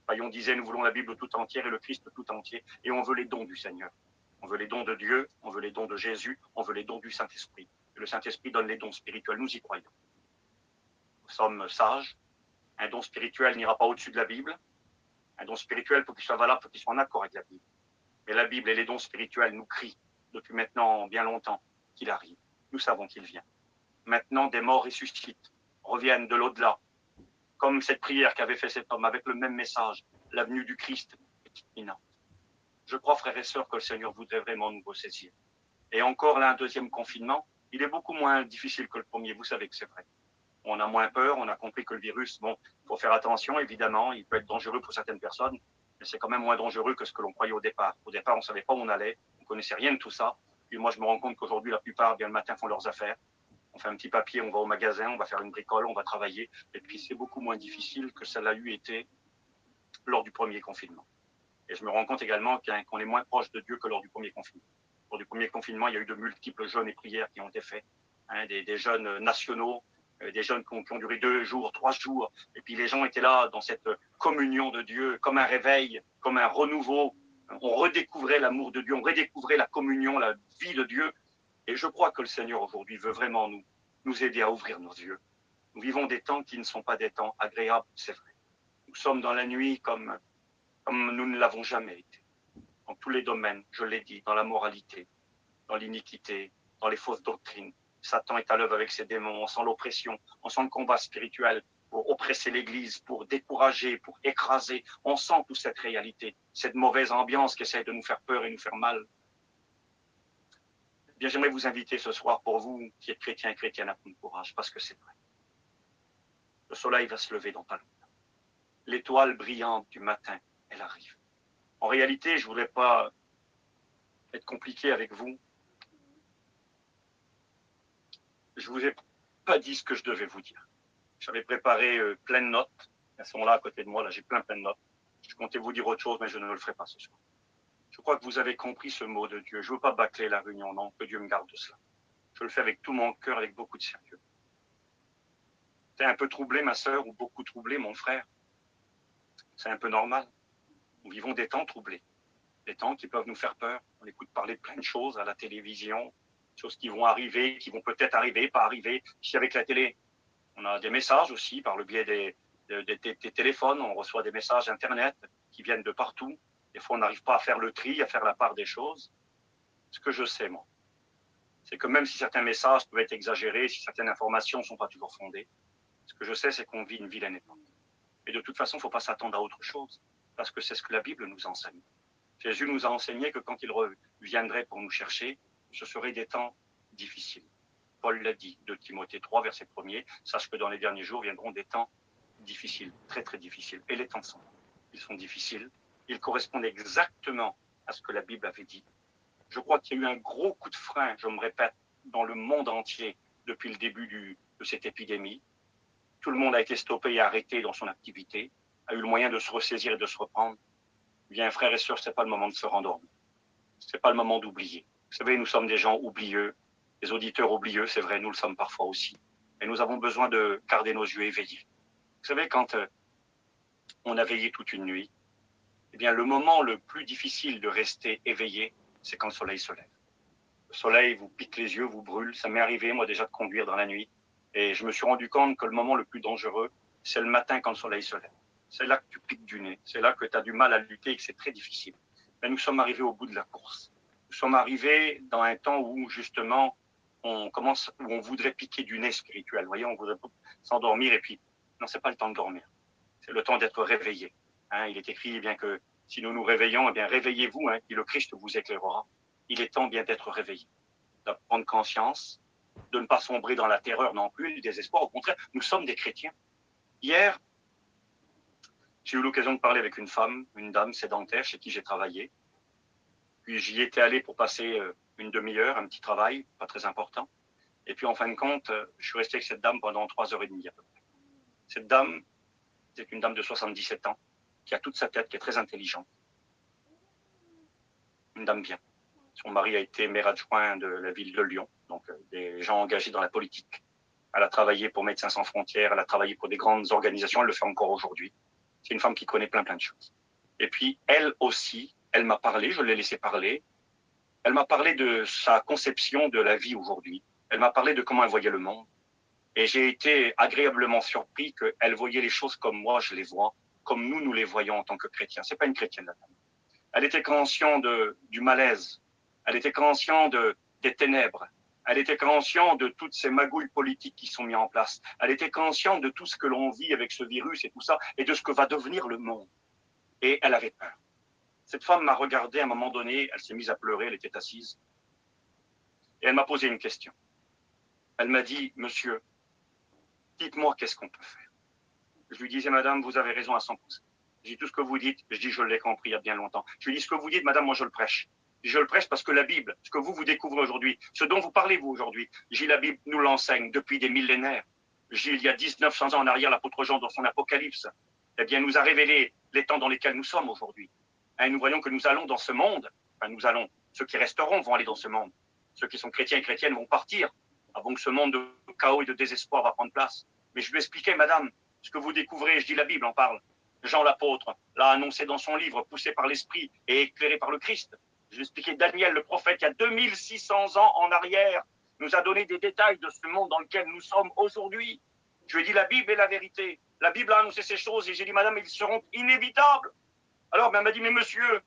Paillon disait, nous voulons la Bible tout entière et le Christ tout entier. Et on veut les dons du Seigneur. On veut les dons de Dieu, on veut les dons de Jésus, on veut les dons du Saint-Esprit. Et le Saint-Esprit donne les dons spirituels. Nous y croyons. Nous sommes sages. Un don spirituel n'ira pas au-dessus de la Bible. Un don spirituel, pour qu'il soit valable, faut qu'il soit en accord avec la Bible. Mais la Bible et les dons spirituels nous crient depuis maintenant bien longtemps qu'il arrive. Nous savons qu'il vient. Maintenant, des morts ressuscitent, reviennent de l'au-delà. Comme cette prière qu'avait fait cet homme avec le même message, la venue du Christ est imminente. Je crois, frères et sœurs, que le Seigneur voudrait vraiment nous ressaisir. Et encore là, un deuxième confinement, il est beaucoup moins difficile que le premier. Vous savez que c'est vrai. On a moins peur, on a compris que le virus, bon, il faut faire attention, évidemment, il peut être dangereux pour certaines personnes, mais c'est quand même moins dangereux que ce que l'on croyait au départ. Au départ, on ne savait pas où on allait, on ne connaissait rien de tout ça. Puis moi, je me rends compte qu'aujourd'hui, la plupart, bien le matin, font leurs affaires. On fait un petit papier, on va au magasin, on va faire une bricole, on va travailler. Et puis, c'est beaucoup moins difficile que ça l'a eu été lors du premier confinement. Et je me rends compte également qu'on est moins proche de Dieu que lors du premier confinement. Lors du premier confinement, il y a eu de multiples jeûnes et prières qui ont été faits, des jeûnes nationaux, des jeûnes qui ont duré 2 jours, 3 jours. Et puis les gens étaient là dans cette communion de Dieu, comme un réveil, comme un renouveau. On redécouvrait l'amour de Dieu, on redécouvrait la communion, la vie de Dieu. Et je crois que le Seigneur aujourd'hui veut vraiment nous aider à ouvrir nos yeux, Nous vivons des temps qui ne sont pas des temps agréables, c'est vrai. Nous sommes dans la nuit comme nous ne l'avons jamais été. Dans tous les domaines, je l'ai dit, dans la moralité, dans l'iniquité, dans les fausses doctrines. Satan est à l'œuvre avec ses démons. On sent l'oppression, on sent le combat spirituel pour oppresser l'Église, pour décourager, pour écraser. On sent toute cette réalité, cette mauvaise ambiance qui essaie de nous faire peur et nous faire mal. Eh bien, j'aimerais vous inviter ce soir, pour vous qui êtes chrétiens et chrétiennes, à prendre courage, parce que c'est vrai. Le soleil va se lever dans pas longtemps. L'étoile brillante du matin, elle arrive. En réalité, je ne voudrais pas être compliqué avec vous. Je ne vous ai pas dit ce que je devais vous dire. J'avais préparé plein de notes. Elles sont là à côté de moi. Là, j'ai plein de notes. Je comptais vous dire autre chose, mais je ne le ferai pas ce soir. Je crois que vous avez compris ce mot de Dieu. Je ne veux pas bâcler la réunion, non, que Dieu me garde de cela. Je le fais avec tout mon cœur, avec beaucoup de sérieux. T'es un peu troublé, ma sœur, ou beaucoup troublé, mon frère. C'est un peu normal. Nous vivons des temps troublés. Des temps qui peuvent nous faire peur. On écoute parler de plein de choses à la télévision, choses qui vont arriver, qui vont peut-être arriver, pas arriver. Si avec la télé, on a des messages aussi par le biais des téléphones, on reçoit des messages Internet qui viennent de partout. Des fois, on n'arrive pas à faire le tri, à faire la part des choses. Ce que je sais, moi, c'est que même si certains messages peuvent être exagérés, si certaines informations ne sont pas toujours fondées, ce que je sais, c'est qu'on vit une vilaine époque. Et de toute façon, il ne faut pas s'attendre à autre chose, parce que c'est ce que la Bible nous enseigne. Jésus nous a enseigné que quand il reviendrait pour nous chercher, ce seraient des temps difficiles. Paul l'a dit, de Timothée 3, verset 1er, sache que dans les derniers jours viendront des temps difficiles, très très difficiles. Et les temps sont là. Ils sont difficiles. Ils correspondent exactement à ce que la Bible avait dit. Je crois qu'il y a eu un gros coup de frein, je me répète, dans le monde entier depuis le début de cette épidémie. Tout le monde a été stoppé et arrêté dans son activité, a eu le moyen de se ressaisir et de se reprendre. Bien, frères et sœurs, ce n'est pas le moment de se rendormir. Ce n'est pas le moment d'oublier. Vous savez, nous sommes des gens oublieux, des auditeurs oublieux, c'est vrai, nous le sommes parfois aussi. Et nous avons besoin de garder nos yeux éveillés. Vous savez, quand on a veillé toute une nuit, eh bien, le moment le plus difficile de rester éveillé, c'est quand le soleil se lève. Le soleil vous pique les yeux, vous brûle. Ça m'est arrivé, moi, déjà, de conduire dans la nuit. Et je me suis rendu compte que le moment le plus dangereux, c'est le matin quand le soleil se lève. C'est là que tu piques du nez. C'est là que tu as du mal à lutter et que c'est très difficile. Mais nous sommes arrivés au bout de la course. Nous sommes arrivés dans un temps où, justement, où on voudrait piquer du nez spirituel. Vous voyez, on voudrait s'endormir et puis, non, c'est pas le temps de dormir. C'est le temps d'être réveillé. Hein, il est écrit, eh bien, que si nous nous réveillons, eh bien, réveillez-vous, hein, et le Christ vous éclairera. Il est temps bien d'être réveillé, de prendre conscience, de ne pas sombrer dans la terreur non plus, le désespoir. Au contraire, nous sommes des chrétiens. Hier, j'ai eu l'occasion de parler avec une femme, une dame sédentaire chez qui j'ai travaillé. Puis j'y étais allé pour passer une demi-heure, un petit travail, pas très important. Et puis en fin de compte, je suis resté avec cette dame pendant 3h30 à peu près. Cette dame, c'est une dame de 77 ans, qui a toute sa tête, qui est très intelligente. Une dame bien. Son mari a été maire adjoint de la ville de Lyon, donc des gens engagés dans la politique. Elle a travaillé pour Médecins sans frontières, elle a travaillé pour des grandes organisations, elle le fait encore aujourd'hui. C'est une femme qui connaît plein de choses. Et puis, elle aussi, elle m'a parlé, je l'ai laissé parler, elle m'a parlé de sa conception de la vie aujourd'hui. Elle m'a parlé de comment elle voyait le monde. Et j'ai été agréablement surpris qu'elle voyait les choses comme moi je les vois, comme nous les voyons en tant que chrétiens. C'est pas une chrétienne, la dame. Elle était consciente du malaise. Elle était consciente des ténèbres. Elle était consciente de toutes ces magouilles politiques qui sont mises en place. Elle était consciente de tout ce que l'on vit avec ce virus et tout ça, et de ce que va devenir le monde. Et elle avait peur. Cette femme m'a regardé à un moment donné, elle s'est mise à pleurer, elle était assise. Et elle m'a posé une question. Elle m'a dit, monsieur, dites-moi qu'est-ce qu'on peut faire. Je lui disais, madame, vous avez raison à 100%. Je dis, tout ce que vous dites, je dis, je l'ai compris il y a bien longtemps. Je lui dis, ce que vous dites, madame, moi je le prêche. Je le prêche parce que la Bible, ce que vous découvrez aujourd'hui, ce dont vous parlez vous aujourd'hui, la Bible nous l'enseigne depuis des millénaires. Il y a 1900 ans en arrière, l'apôtre Jean dans son Apocalypse, eh bien, nous a révélé les temps dans lesquels nous sommes aujourd'hui. Et nous voyons que nous allons dans ce monde, ceux qui resteront vont aller dans ce monde. Ceux qui sont chrétiens et chrétiennes vont partir avant que ce monde de chaos et de désespoir va prendre place. Mais je lui expliquais, madame, ce que vous découvrez, je dis la Bible en parle. Jean l'apôtre l'a annoncé dans son livre, poussé par l'Esprit et éclairé par le Christ. Je lui expliquais Daniel, le prophète, il y a 2600 ans en arrière, nous a donné des détails de ce monde dans lequel nous sommes aujourd'hui. Je lui ai dit, la Bible est la vérité. La Bible a annoncé ces choses. Et j'ai dit, madame, ils seront inévitables. Alors, ben, elle m'a dit, mais monsieur,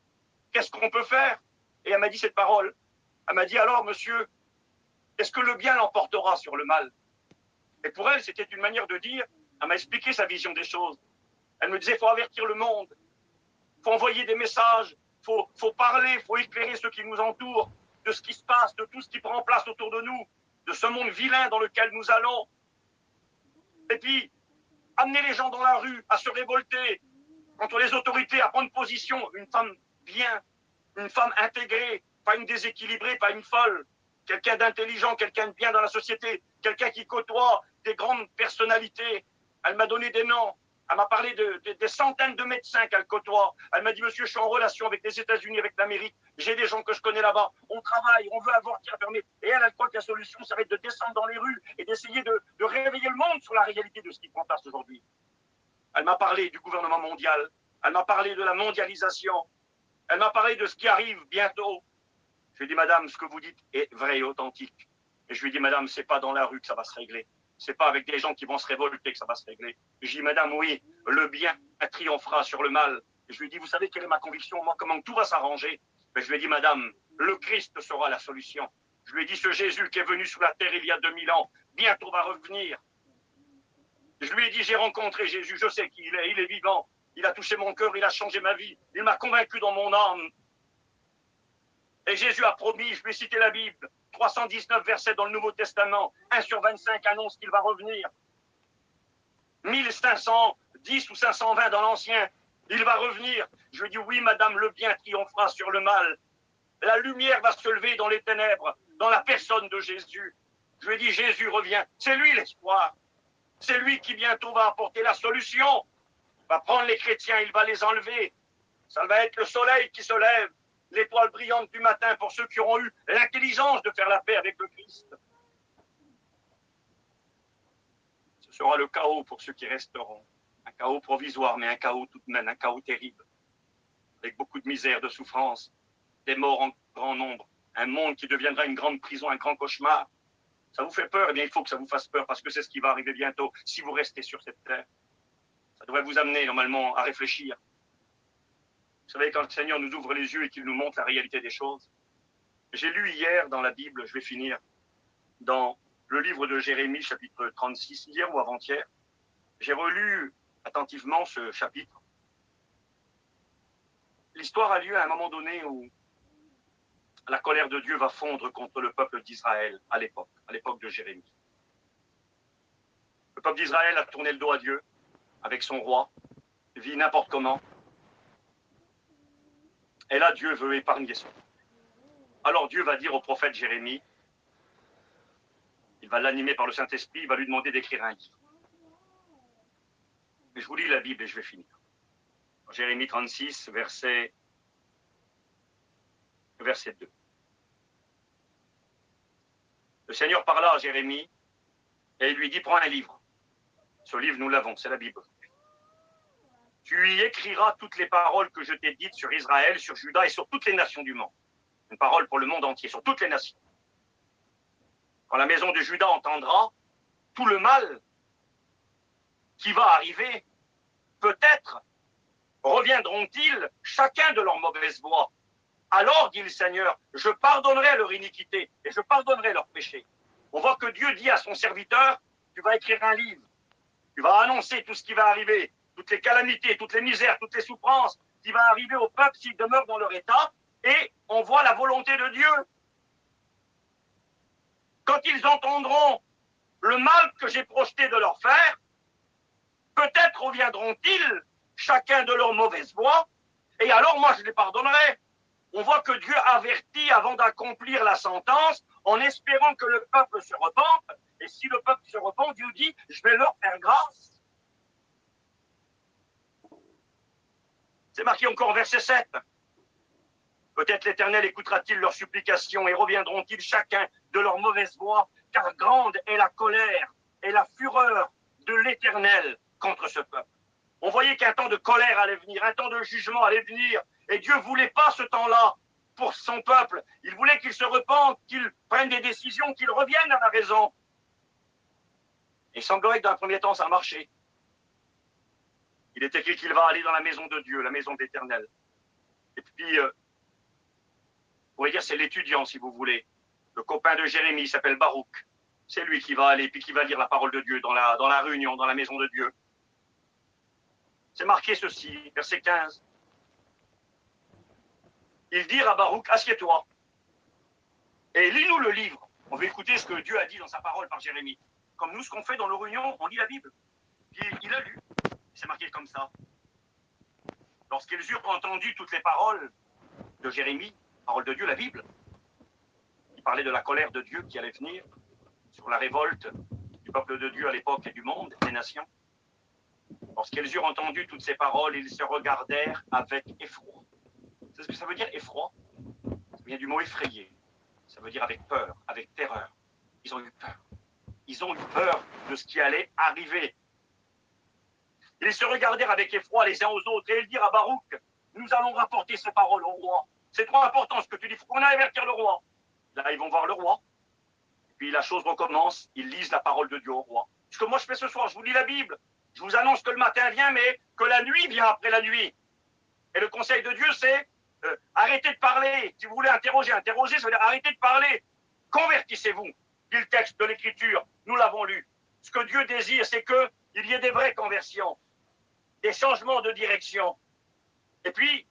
qu'est-ce qu'on peut faire? Et elle m'a dit cette parole. Elle m'a dit, alors, monsieur, est-ce que le bien l'emportera sur le mal? Et pour elle, c'était une manière de dire, elle m'a expliqué sa vision des choses. Elle me disait, il faut avertir le monde, il faut envoyer des messages, il faut parler, il faut éclairer ceux qui nous entourent, de ce qui se passe, de tout ce qui prend place autour de nous, de ce monde vilain dans lequel nous allons. Et puis, amener les gens dans la rue à se révolter contre les autorités, à prendre position. Une femme bien, une femme intégrée, pas une déséquilibrée, pas une folle. Quelqu'un d'intelligent, quelqu'un de bien dans la société, quelqu'un qui côtoie des grandes personnalités. Elle m'a donné des noms. Elle m'a parlé des centaines de médecins qu'elle côtoie. Elle m'a dit, monsieur, je suis en relation avec les États-Unis, avec l'Amérique. J'ai des gens que je connais là-bas. On travaille, on veut avorter, fermer. Et elle croit que la solution, ça va être de descendre dans les rues et d'essayer de réveiller le monde sur la réalité de ce qui prend place aujourd'hui. Elle m'a parlé du gouvernement mondial. Elle m'a parlé de la mondialisation. Elle m'a parlé de ce qui arrive bientôt. Je lui ai dit, madame, ce que vous dites est vrai et authentique. Et je lui ai dit, madame, c'est pas dans la rue que ça va se régler. C'est pas avec des gens qui vont se révolter que ça va se régler. Et je lui ai dit, madame, oui, le bien triomphera sur le mal. Et je lui ai dit, vous savez quelle est ma conviction, moi, comment tout va s'arranger? Mais je lui ai dit, madame, le Christ sera la solution. Je lui ai dit, ce Jésus qui est venu sur la terre il y a 2000 ans, bientôt va revenir. Je lui ai dit, j'ai rencontré Jésus, je sais qui il est vivant. Il a touché mon cœur, il a changé ma vie. Il m'a convaincu dans mon âme. Et Jésus a promis, je vais citer la Bible, 319 versets dans le Nouveau Testament, 1 sur 25 annonce qu'il va revenir. 1510 ou 520 dans l'Ancien, il va revenir. Je lui dis, oui, madame, le bien triomphera sur le mal. La lumière va se lever dans les ténèbres, dans la personne de Jésus. Je lui ai dit, Jésus revient. C'est lui l'espoir. C'est lui qui bientôt va apporter la solution. Il va prendre les chrétiens, il va les enlever. Ça va être le soleil qui se lève, l'étoile brillante du matin pour ceux qui auront eu l'intelligence de faire la paix avec le Christ. Ce sera le chaos pour ceux qui resteront. Un chaos provisoire, mais un chaos tout de même, un chaos terrible. Avec beaucoup de misère, de souffrance, des morts en grand nombre. Un monde qui deviendra une grande prison, un grand cauchemar. Ça vous fait peur? Eh bien, il faut que ça vous fasse peur parce que c'est ce qui va arriver bientôt si vous restez sur cette terre. Ça devrait vous amener normalement à réfléchir. Vous savez, quand le Seigneur nous ouvre les yeux et qu'il nous montre la réalité des choses. J'ai lu hier dans la Bible, je vais finir, dans le livre de Jérémie, chapitre 36, hier ou avant-hier. J'ai relu attentivement ce chapitre. L'histoire a lieu à un moment donné où la colère de Dieu va fondre contre le peuple d'Israël à l'époque de Jérémie. Le peuple d'Israël a tourné le dos à Dieu avec son roi, vit n'importe comment. Et là, Dieu veut épargner son peuple. Alors Dieu va dire au prophète Jérémie, il va l'animer par le Saint-Esprit, il va lui demander d'écrire un livre. Mais je vous lis la Bible et je vais finir. Jérémie 36, verset 2. Le Seigneur parla à Jérémie et il lui dit, prends un livre. Ce livre, nous l'avons, c'est la Bible. Tu y écriras toutes les paroles que je t'ai dites sur Israël, sur Juda et sur toutes les nations du monde. Une parole pour le monde entier, sur toutes les nations. Quand la maison de Juda entendra tout le mal qui va arriver, peut-être reviendront-ils chacun de leur mauvaise voie. Alors, dit le Seigneur, je pardonnerai leur iniquité et je pardonnerai leur péché. On voit que Dieu dit à son serviteur, tu vas écrire un livre, tu vas annoncer tout ce qui va arriver, toutes les calamités, toutes les misères, toutes les souffrances qui vont arriver au peuple s'ils demeurent dans leur état, et on voit la volonté de Dieu. Quand ils entendront le mal que j'ai projeté de leur faire, peut-être reviendront-ils chacun de leur mauvaise voie, et alors moi je les pardonnerai. On voit que Dieu avertit avant d'accomplir la sentence, en espérant que le peuple se repente, et si le peuple se repent, Dieu dit, je vais leur faire grâce. C'est marqué encore verset 7. Peut-être l'Éternel écoutera-t-il leurs supplications et reviendront-ils chacun de leur mauvaise voie, car grande est la colère et la fureur de l'Éternel contre ce peuple. On voyait qu'un temps de colère allait venir, un temps de jugement allait venir, et Dieu ne voulait pas ce temps-là pour son peuple. Il voulait qu'il se repente, qu'il prenne des décisions, qu'il revienne à la raison. Et il semblerait que dans un premier temps, ça a marché. Il est écrit qu'il va aller dans la maison de Dieu, la maison de l'Éternel. Et puis, vous pourriez dire, c'est l'étudiant, si vous voulez. Le copain de Jérémie s'appelle Baruch. C'est lui qui va aller, puis qui va lire la parole de Dieu dans la réunion, dans la maison de Dieu. C'est marqué ceci, verset 15. Ils dirent à Baruch, assieds-toi et lis-nous le livre. On veut écouter ce que Dieu a dit dans sa parole par Jérémie. Comme nous, ce qu'on fait dans nos réunions, on lit la Bible. Puis il a lu. C'est marqué comme ça. Lorsqu'ils eurent entendu toutes les paroles de Jérémie, parole de Dieu, la Bible, il parlait de la colère de Dieu qui allait venir sur la révolte du peuple de Dieu à l'époque et du monde, des nations. Lorsqu'ils eurent entendu toutes ces paroles, ils se regardèrent avec effroi. C'est ce que ça veut dire, effroi? Ça vient du mot effrayé. Ça veut dire avec peur, avec terreur. Ils ont eu peur. Ils ont eu peur de ce qui allait arriver. Ils se regardèrent avec effroi les uns aux autres et ils dirent à Baruch, nous allons rapporter ces paroles au roi. C'est trop important ce que tu dis, il faut qu'on aille avertir le roi. Là, ils vont voir le roi. Puis la chose recommence, ils lisent la parole de Dieu au roi. Ce que moi je fais ce soir, je vous lis la Bible. Je vous annonce que le matin vient, mais que la nuit vient après la nuit. Et le conseil de Dieu, c'est arrêtez de parler. Si vous voulez interroger, ça veut dire arrêtez de parler. Convertissez-vous. Dit le texte de l'Écriture, nous l'avons lu. Ce que Dieu désire, c'est qu'il y ait des vraies conversions, des changements de direction. Et puis,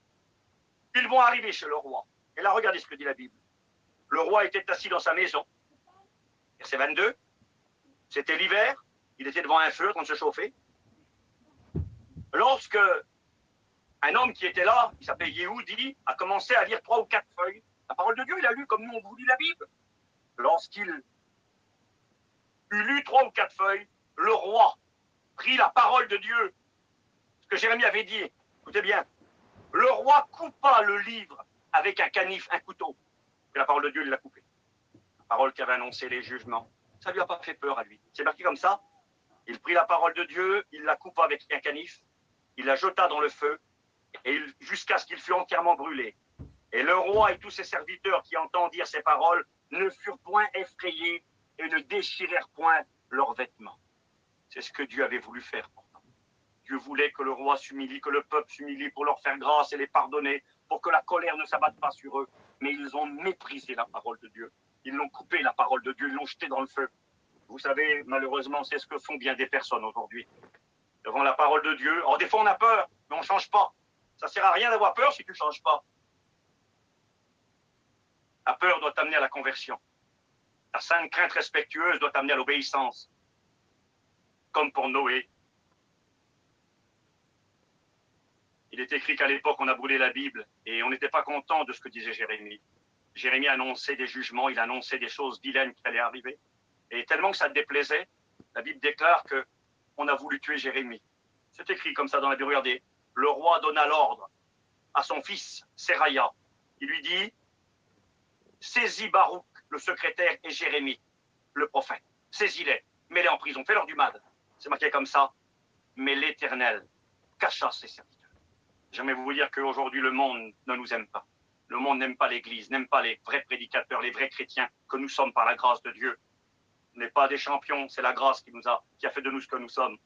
ils vont arriver chez le roi. Et là, regardez ce que dit la Bible. Le roi était assis dans sa maison. Verset 22. C'était l'hiver. Il était devant un feu en train de se chauffer. Lorsque un homme qui était là, il s'appelait Yehudi, a commencé à lire 3 ou 4 feuilles. La parole de Dieu, il a lu comme nous on vous lit la Bible. Lorsqu'il eut lu 3 ou 4 feuilles, le roi prit la parole de Dieu. Ce que Jérémie avait dit, écoutez bien, le roi coupa le livre avec un canif, un couteau. Et la parole de Dieu, il l'a coupé. La parole qui avait annoncé les jugements. Ça ne lui a pas fait peur à lui. C'est marqué comme ça. Il prit la parole de Dieu, il la coupa avec un canif, il la jeta dans le feu, et jusqu'à ce qu'il fût entièrement brûlé. Et le roi et tous ses serviteurs qui entendirent ces paroles ne furent point effrayés et ne déchirèrent point leurs vêtements. C'est ce que Dieu avait voulu faire pourtant. Dieu voulait que le roi s'humilie, que le peuple s'humilie pour leur faire grâce et les pardonner, pour que la colère ne s'abatte pas sur eux. Mais ils ont méprisé la parole de Dieu. Ils l'ont coupé, la parole de Dieu, ils l'ont jetée dans le feu. Vous savez, malheureusement, c'est ce que font bien des personnes aujourd'hui. Devant la parole de Dieu, alors des fois on a peur, mais on ne change pas. Ça ne sert à rien d'avoir peur si tu ne changes pas. La peur doit t'amener à la conversion. La sainte crainte respectueuse doit t'amener à l'obéissance. Comme pour Noé. Il est écrit qu'à l'époque, on a brûlé la Bible et on n'était pas content de ce que disait Jérémie. Jérémie annonçait des jugements, il annonçait des choses vilaines qui allaient arriver. Et tellement que ça déplaisait, la Bible déclare qu'on a voulu tuer Jérémie. C'est écrit comme ça dans la Bible. Regardez, le roi donna l'ordre à son fils, Seraya. Il lui dit, saisis Baruch, le secrétaire, et Jérémie, le prophète. Saisis-les, mets-les en prison, fais-leur du mal. C'est marqué comme ça. Mais l'Éternel cacha ses serviteurs. J'aimerais vous dire qu'aujourd'hui, le monde ne nous aime pas. Le monde n'aime pas l'Église, n'aime pas les vrais prédicateurs, les vrais chrétiens que nous sommes par la grâce de Dieu. On n'est pas des champions, c'est la grâce qui a fait de nous ce que nous sommes.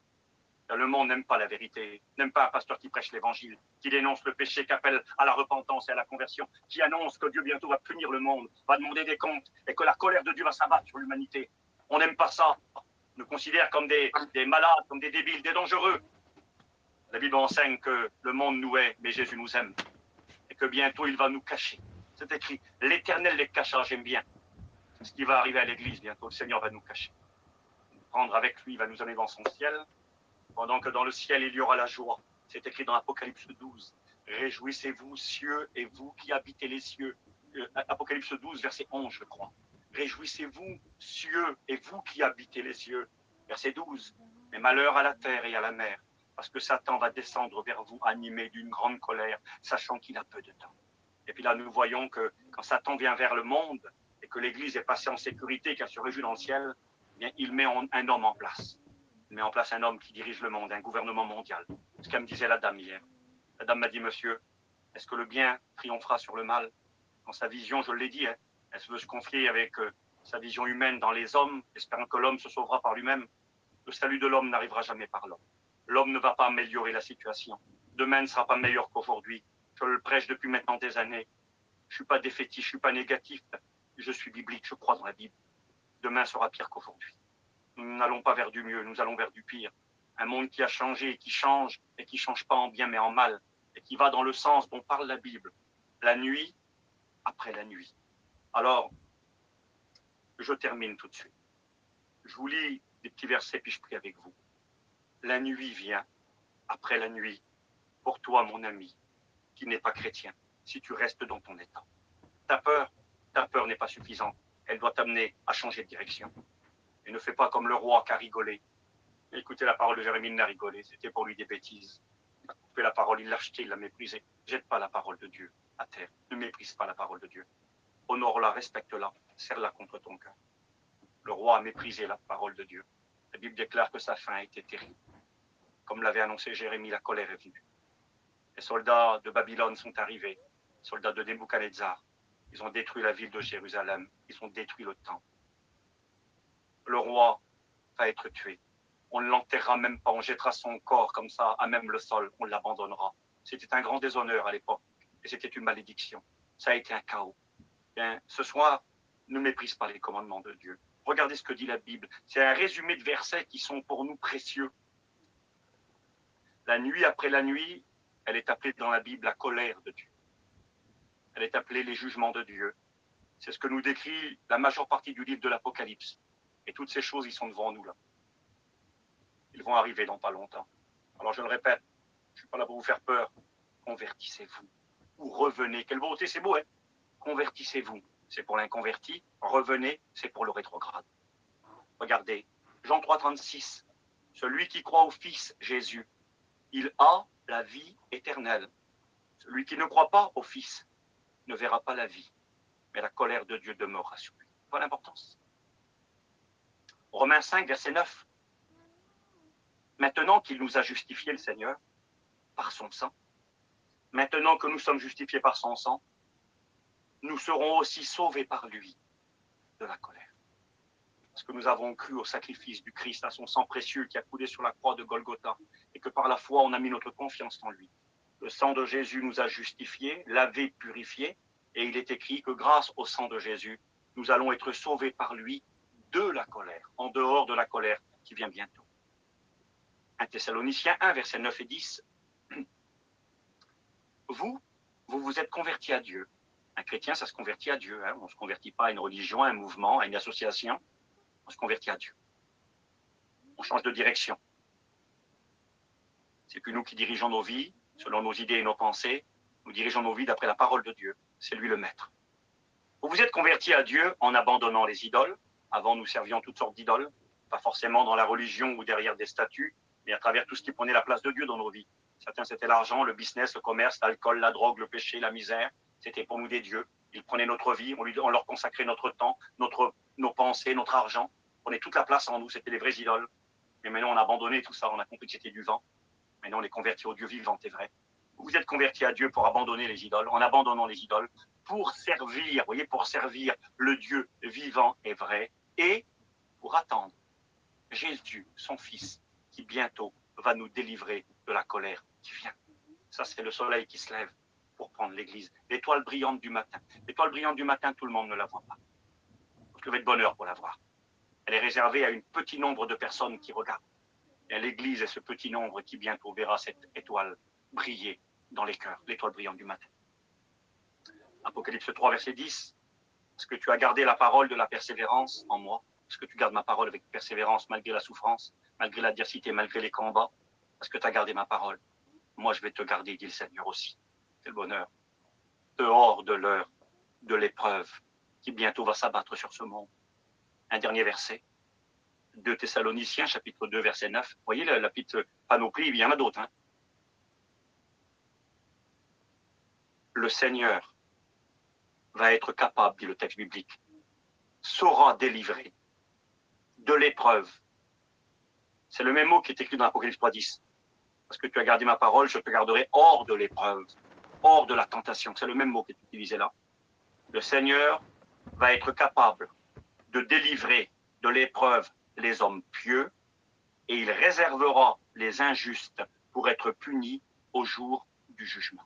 Le monde n'aime pas la vérité, n'aime pas un pasteur qui prêche l'évangile, qui dénonce le péché, qui appelle à la repentance et à la conversion, qui annonce que Dieu bientôt va punir le monde, va demander des comptes et que la colère de Dieu va s'abattre sur l'humanité. On n'aime pas ça. On nous considère comme des malades, comme des débiles, des dangereux. La Bible enseigne que le monde nous hait, mais Jésus nous aime. Et que bientôt il va nous cacher. C'est écrit, l'Éternel les cachera, j'aime bien. C'est ce qui va arriver à l'Église bientôt, le Seigneur va nous cacher. Nous prendre avec lui, il va nous amener dans son ciel, pendant que dans le ciel il y aura la joie. C'est écrit dans Apocalypse 12. Réjouissez-vous, cieux, et vous qui habitez les cieux. Apocalypse 12, verset 11, je crois. Réjouissez-vous, cieux, et vous qui habitez les cieux. Verset 12. Mais malheur à la terre et à la mer, parce que Satan va descendre vers vous animé d'une grande colère, sachant qu'il a peu de temps. Et puis là, nous voyons que quand Satan vient vers le monde et que l'Église est passée en sécurité, qu'elle se réjouit dans le ciel, eh bien, il met un homme en place. Il met en place un homme qui dirige le monde, un gouvernement mondial. Ce qu'elle me disait la dame hier. La dame m'a dit, monsieur, est-ce que le bien triomphera sur le mal? Dans sa vision, je l'ai dit, hein, elle veut se confier avec sa vision humaine dans les hommes, espérant que l'homme se sauvera par lui-même. Le salut de l'homme n'arrivera jamais par l'homme. L'homme ne va pas améliorer la situation. Demain ne sera pas meilleur qu'aujourd'hui. Je le prêche depuis maintenant des années. Je ne suis pas défaitiste, je ne suis pas négatif. Je suis biblique, je crois dans la Bible. Demain sera pire qu'aujourd'hui. Nous n'allons pas vers du mieux, nous allons vers du pire. Un monde qui a changé et qui change pas en bien mais en mal, et qui va dans le sens dont parle la Bible. La nuit après la nuit. Alors, je termine tout de suite. Je vous lis des petits versets puis je prie avec vous. La nuit vient après la nuit pour toi, mon ami, qui n'est pas chrétien, si tu restes dans ton état. Ta peur n'est pas suffisante. Elle doit t'amener à changer de direction. Et ne fais pas comme le roi qui a rigolé. Écoutez, la parole de Jérémie, il n'a rigolé. C'était pour lui des bêtises. Il a coupé la parole, il l'a acheté, il l'a méprisé. Jette pas la parole de Dieu à terre. Ne méprise pas la parole de Dieu. Honore-la, respecte-la, serre-la contre ton cœur. Le roi a méprisé la parole de Dieu. La Bible déclare que sa fin a été terrible. Comme l'avait annoncé Jérémie, la colère est venue. Les soldats de Babylone sont arrivés, les soldats de Nebuchadnezzar. Ils ont détruit la ville de Jérusalem, ils ont détruit le temple. Le roi va être tué. On ne l'enterrera même pas, on jettera son corps comme ça à même le sol, on l'abandonnera. C'était un grand déshonneur à l'époque et c'était une malédiction. Ça a été un chaos. Bien, ce soir, ne méprise pas les commandements de Dieu. Regardez ce que dit la Bible. C'est un résumé de versets qui sont pour nous précieux. La nuit après la nuit, elle est appelée dans la Bible la colère de Dieu. Elle est appelée les jugements de Dieu. C'est ce que nous décrit la majeure partie du livre de l'Apocalypse. Et toutes ces choses, ils sont devant nous là. Ils vont arriver dans pas longtemps. Alors je le répète, je ne suis pas là pour vous faire peur. Convertissez-vous. Ou revenez. Quelle beauté, c'est beau, hein? Convertissez-vous. C'est pour l'inconverti. Revenez, c'est pour le rétrograde. Regardez, Jean 3, 36. Celui qui croit au Fils Jésus, il a la vie éternelle. Celui qui ne croit pas au Fils ne verra pas la vie, mais la colère de Dieu demeurera sur lui. Voilà l'importance. Romains 5, verset 9. Maintenant qu'il nous a justifiés, le Seigneur, par son sang, maintenant que nous sommes justifiés par son sang, nous serons aussi sauvés par lui de la colère. Parce que nous avons cru au sacrifice du Christ, à son sang précieux qui a coulé sur la croix de Golgotha, et que par la foi, on a mis notre confiance en lui. Le sang de Jésus nous a justifiés, lavés, purifiés, et il est écrit que grâce au sang de Jésus, nous allons être sauvés par lui de la colère, en dehors de la colère qui vient bientôt. 1 Thessaloniciens 1, versets 9 et 10. Vous vous êtes convertis à Dieu. Un chrétien, ça se convertit à Dieu. Hein. On ne se convertit pas à une religion, à un mouvement, à une association. On se convertit à Dieu. On change de direction. C'est plus nous qui dirigeons nos vies, selon nos idées et nos pensées. Nous dirigeons nos vies d'après la parole de Dieu. C'est lui le maître. Vous vous êtes convertis à Dieu en abandonnant les idoles. Avant, nous servions toutes sortes d'idoles. Pas forcément dans la religion ou derrière des statues, mais à travers tout ce qui prenait la place de Dieu dans nos vies. Certains, c'était l'argent, le business, le commerce, l'alcool, la drogue, le péché, la misère. C'était pour nous des dieux. Ils prenaient notre vie, on leur consacrait notre temps, nos pensées, notre argent. On prenait toute la place en nous, c'était les vraies idoles. Mais maintenant, on a abandonné tout ça, on a compris que c'était du vent. Maintenant, on est convertis au Dieu vivant, c'est vrai. Vous êtes convertis à Dieu pour abandonner les idoles, en abandonnant les idoles, pour servir, voyez, pour servir le Dieu vivant et vrai, et pour attendre Jésus, son Fils, qui bientôt va nous délivrer de la colère qui vient. Ça, c'est le soleil qui se lève pour prendre l'église. L'étoile brillante du matin. L'étoile brillante du matin, tout le monde ne la voit pas. Il faut se lever de bonne heure pour la voir. Elle est réservée à un petit nombre de personnes qui regardent. Et l'église est ce petit nombre qui bientôt verra cette étoile briller dans les cœurs, l'étoile brillante du matin. Apocalypse 3, verset 10. Est-ce que tu as gardé la parole de la persévérance en moi? Est-ce que tu gardes ma parole avec persévérance malgré la souffrance, malgré l'adversité, malgré les combats? Est-ce que tu as gardé ma parole? Moi, je vais te garder, dit le Seigneur aussi. C'est le bonheur. Dehors de l'heure de l'épreuve qui bientôt va s'abattre sur ce monde. Un dernier verset. 2 Thessaloniciens, chapitre 2, verset 9. Vous voyez la petite panoplie, il y en a d'autres. Hein. Le Seigneur va être capable, dit le texte biblique, saura délivrer de l'épreuve. C'est le même mot qui est écrit dans l'Apocalypse 3.10. Parce que tu as gardé ma parole, je te garderai hors de l'épreuve, hors de la tentation. C'est le même mot qui est utilisé là. Le Seigneur va être capable de délivrer de l'épreuve les hommes pieux et il réservera les injustes pour être punis au jour du jugement.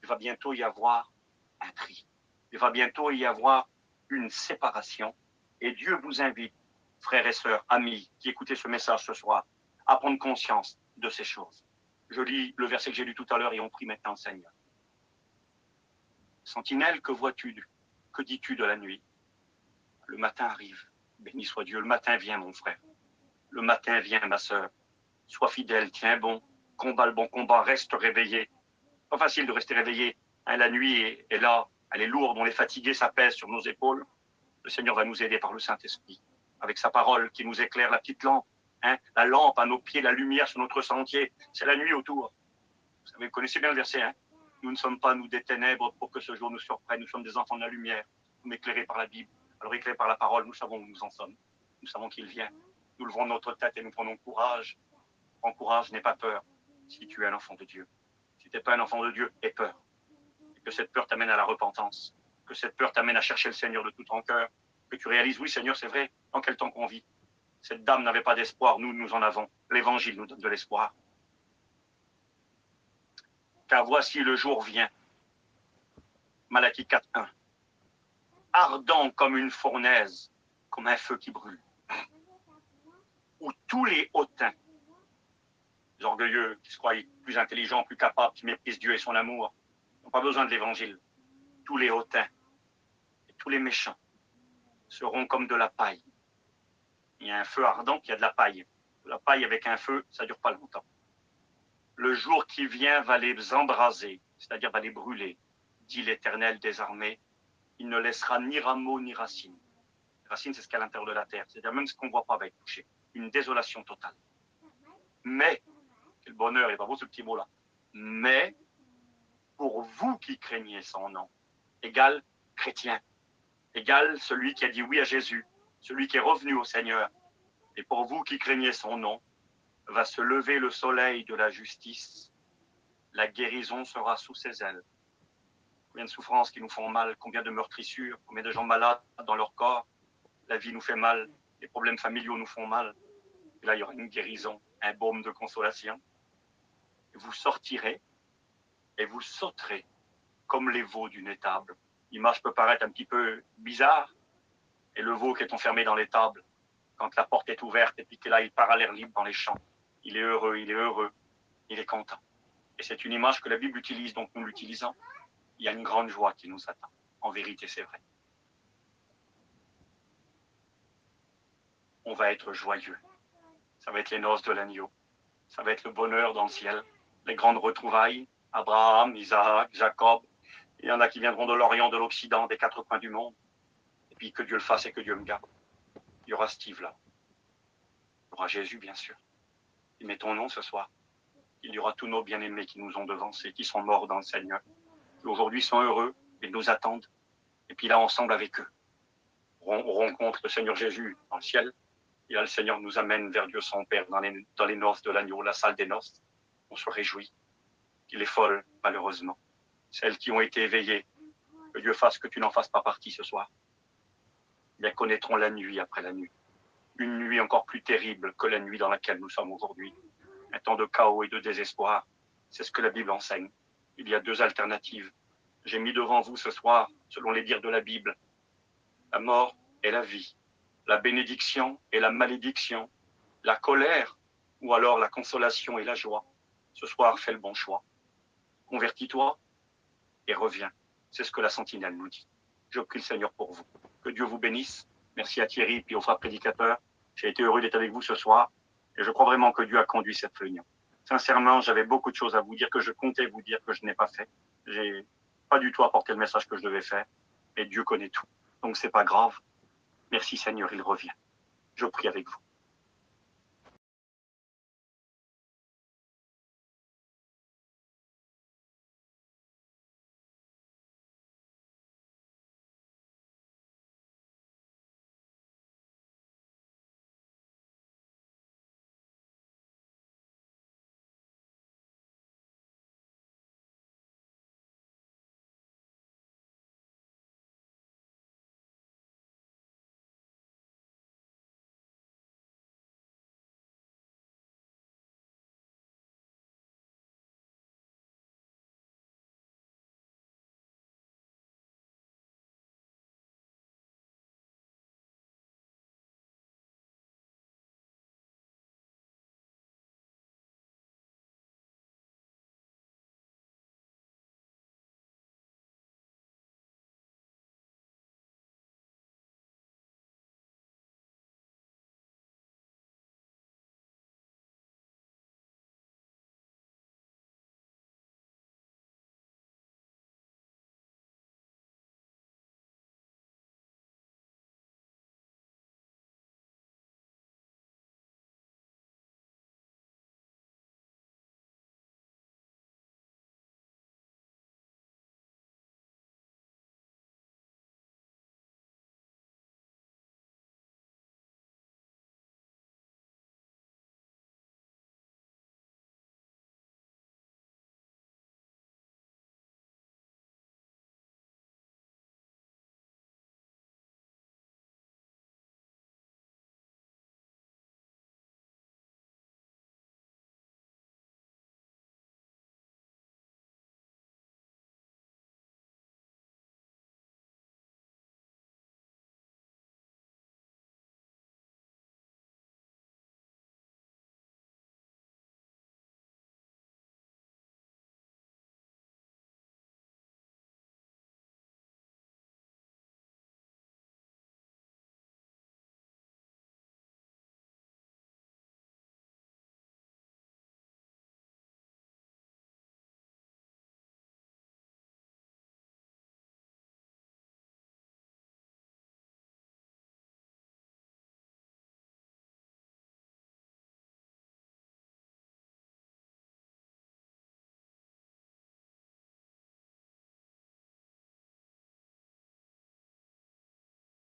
Il va bientôt y avoir un tri. Il va bientôt y avoir une séparation. Et Dieu vous invite, frères et sœurs, amis, qui écoutez ce message ce soir, à prendre conscience de ces choses. Je lis le verset que j'ai lu tout à l'heure et on prie maintenant le Seigneur. Sentinelle, que vois-tu? Que dis-tu de la nuit? Le matin arrive. Béni soit Dieu. Le matin vient, mon frère. Le matin vient, ma sœur. Sois fidèle, tiens bon, combat le bon combat, reste réveillé. Pas facile de rester réveillé. Hein, la nuit est là, elle est lourde, on est fatigué, ça pèse sur nos épaules. Le Seigneur va nous aider par le Saint-Esprit, avec sa parole qui nous éclaire, la petite lampe, hein, la lampe à nos pieds, la lumière sur notre sentier. C'est la nuit autour. Vous savez, vous connaissez bien le verset, hein? Nous ne sommes pas, nous, des ténèbres pour que ce jour nous surprenne. Nous sommes des enfants de la lumière, nous éclairés par la Bible. Alors éclairés par la parole, nous savons où nous en sommes. Nous savons qu'il vient. Nous levons notre tête et nous prenons courage. Prends courage, n'aie pas peur si tu es un enfant de Dieu. Si tu n'es pas un enfant de Dieu, aie peur. Et que cette peur t'amène à la repentance. Que cette peur t'amène à chercher le Seigneur de tout ton cœur. Que tu réalises, oui Seigneur, c'est vrai, dans quel temps qu'on vit. Cette dame n'avait pas d'espoir, nous en avons. L'Évangile nous donne de l'espoir. Car voici le jour vient. Malachie 4.1. Ardent comme une fournaise, comme un feu qui brûle. Où tous les hautains, les orgueilleux, qui se croient plus intelligents, plus capables, qui méprisent Dieu et son amour, n'ont pas besoin de l'évangile. Tous les hautains et tous les méchants seront comme de la paille. Il y a un feu ardent, puis il y a de la paille. De la paille avec un feu, ça ne dure pas longtemps. Le jour qui vient va les embraser, c'est-à-dire va les brûler, dit l'Éternel des armées. Il ne laissera ni rameaux ni racines. Les racines, c'est ce qu'il y a à l'intérieur de la terre. C'est-à-dire même ce qu'on ne voit pas va être touché. Une désolation totale. Mais, quel bonheur, il n'est pas beau ce petit mot-là. Mais, pour vous qui craignez son nom, égal chrétien, égal celui qui a dit oui à Jésus, celui qui est revenu au Seigneur, et pour vous qui craignez son nom, va se lever le soleil de la justice, la guérison sera sous ses ailes. Combien de souffrances qui nous font mal, combien de meurtrissures, combien de gens malades dans leur corps, la vie nous fait mal, les problèmes familiaux nous font mal. Et là, il y aura une guérison, un baume de consolation. Vous sortirez et vous sauterez comme les veaux d'une étable. L'image peut paraître un petit peu bizarre, et le veau qui est enfermé dans l'étable, quand la porte est ouverte et puis que là, il part à l'air libre dans les champs, il est heureux, il est content. Et c'est une image que la Bible utilise, donc nous l'utilisons. Il y a une grande joie qui nous attend. En vérité, c'est vrai. On va être joyeux. Ça va être les noces de l'agneau. Ça va être le bonheur dans le ciel. Les grandes retrouvailles. Abraham, Isaac, Jacob. Il y en a qui viendront de l'Orient, de l'Occident, des quatre coins du monde. Et puis que Dieu le fasse et que Dieu me garde. Il y aura Steve là. Il y aura Jésus, bien sûr. Et mets ton nom ce soir. Il y aura tous nos bien-aimés qui nous ont devancés, qui sont morts dans le Seigneur. Qui aujourd'hui sont heureux et nous attendent. Et puis là, ensemble avec eux, on rencontre le Seigneur Jésus dans le ciel. Et là, le Seigneur nous amène vers Dieu son Père dans les noces de l'agneau, la salle des noces. On se réjouit. Il est folle, malheureusement. Celles qui ont été éveillées, que Dieu fasse que tu n'en fasses pas partie ce soir. Bien connaîtront la nuit après la nuit. Une nuit encore plus terrible que la nuit dans laquelle nous sommes aujourd'hui. Un temps de chaos et de désespoir. C'est ce que la Bible enseigne. Il y a deux alternatives. J'ai mis devant vous ce soir, selon les dires de la Bible, la mort et la vie, la bénédiction et la malédiction, la colère ou alors la consolation et la joie. Ce soir, fais le bon choix. Convertis-toi et reviens. C'est ce que la sentinelle nous dit. Je prie le Seigneur pour vous. Que Dieu vous bénisse. Merci à Thierry et aux frères prédicateurs. J'ai été heureux d'être avec vous ce soir et je crois vraiment que Dieu a conduit cette réunion. Sincèrement, j'avais beaucoup de choses à vous dire que je comptais vous dire que je n'ai pas fait. J'ai pas du tout apporté le message que je devais faire, mais Dieu connaît tout. Donc c'est pas grave. Merci Seigneur, il revient. Je prie avec vous.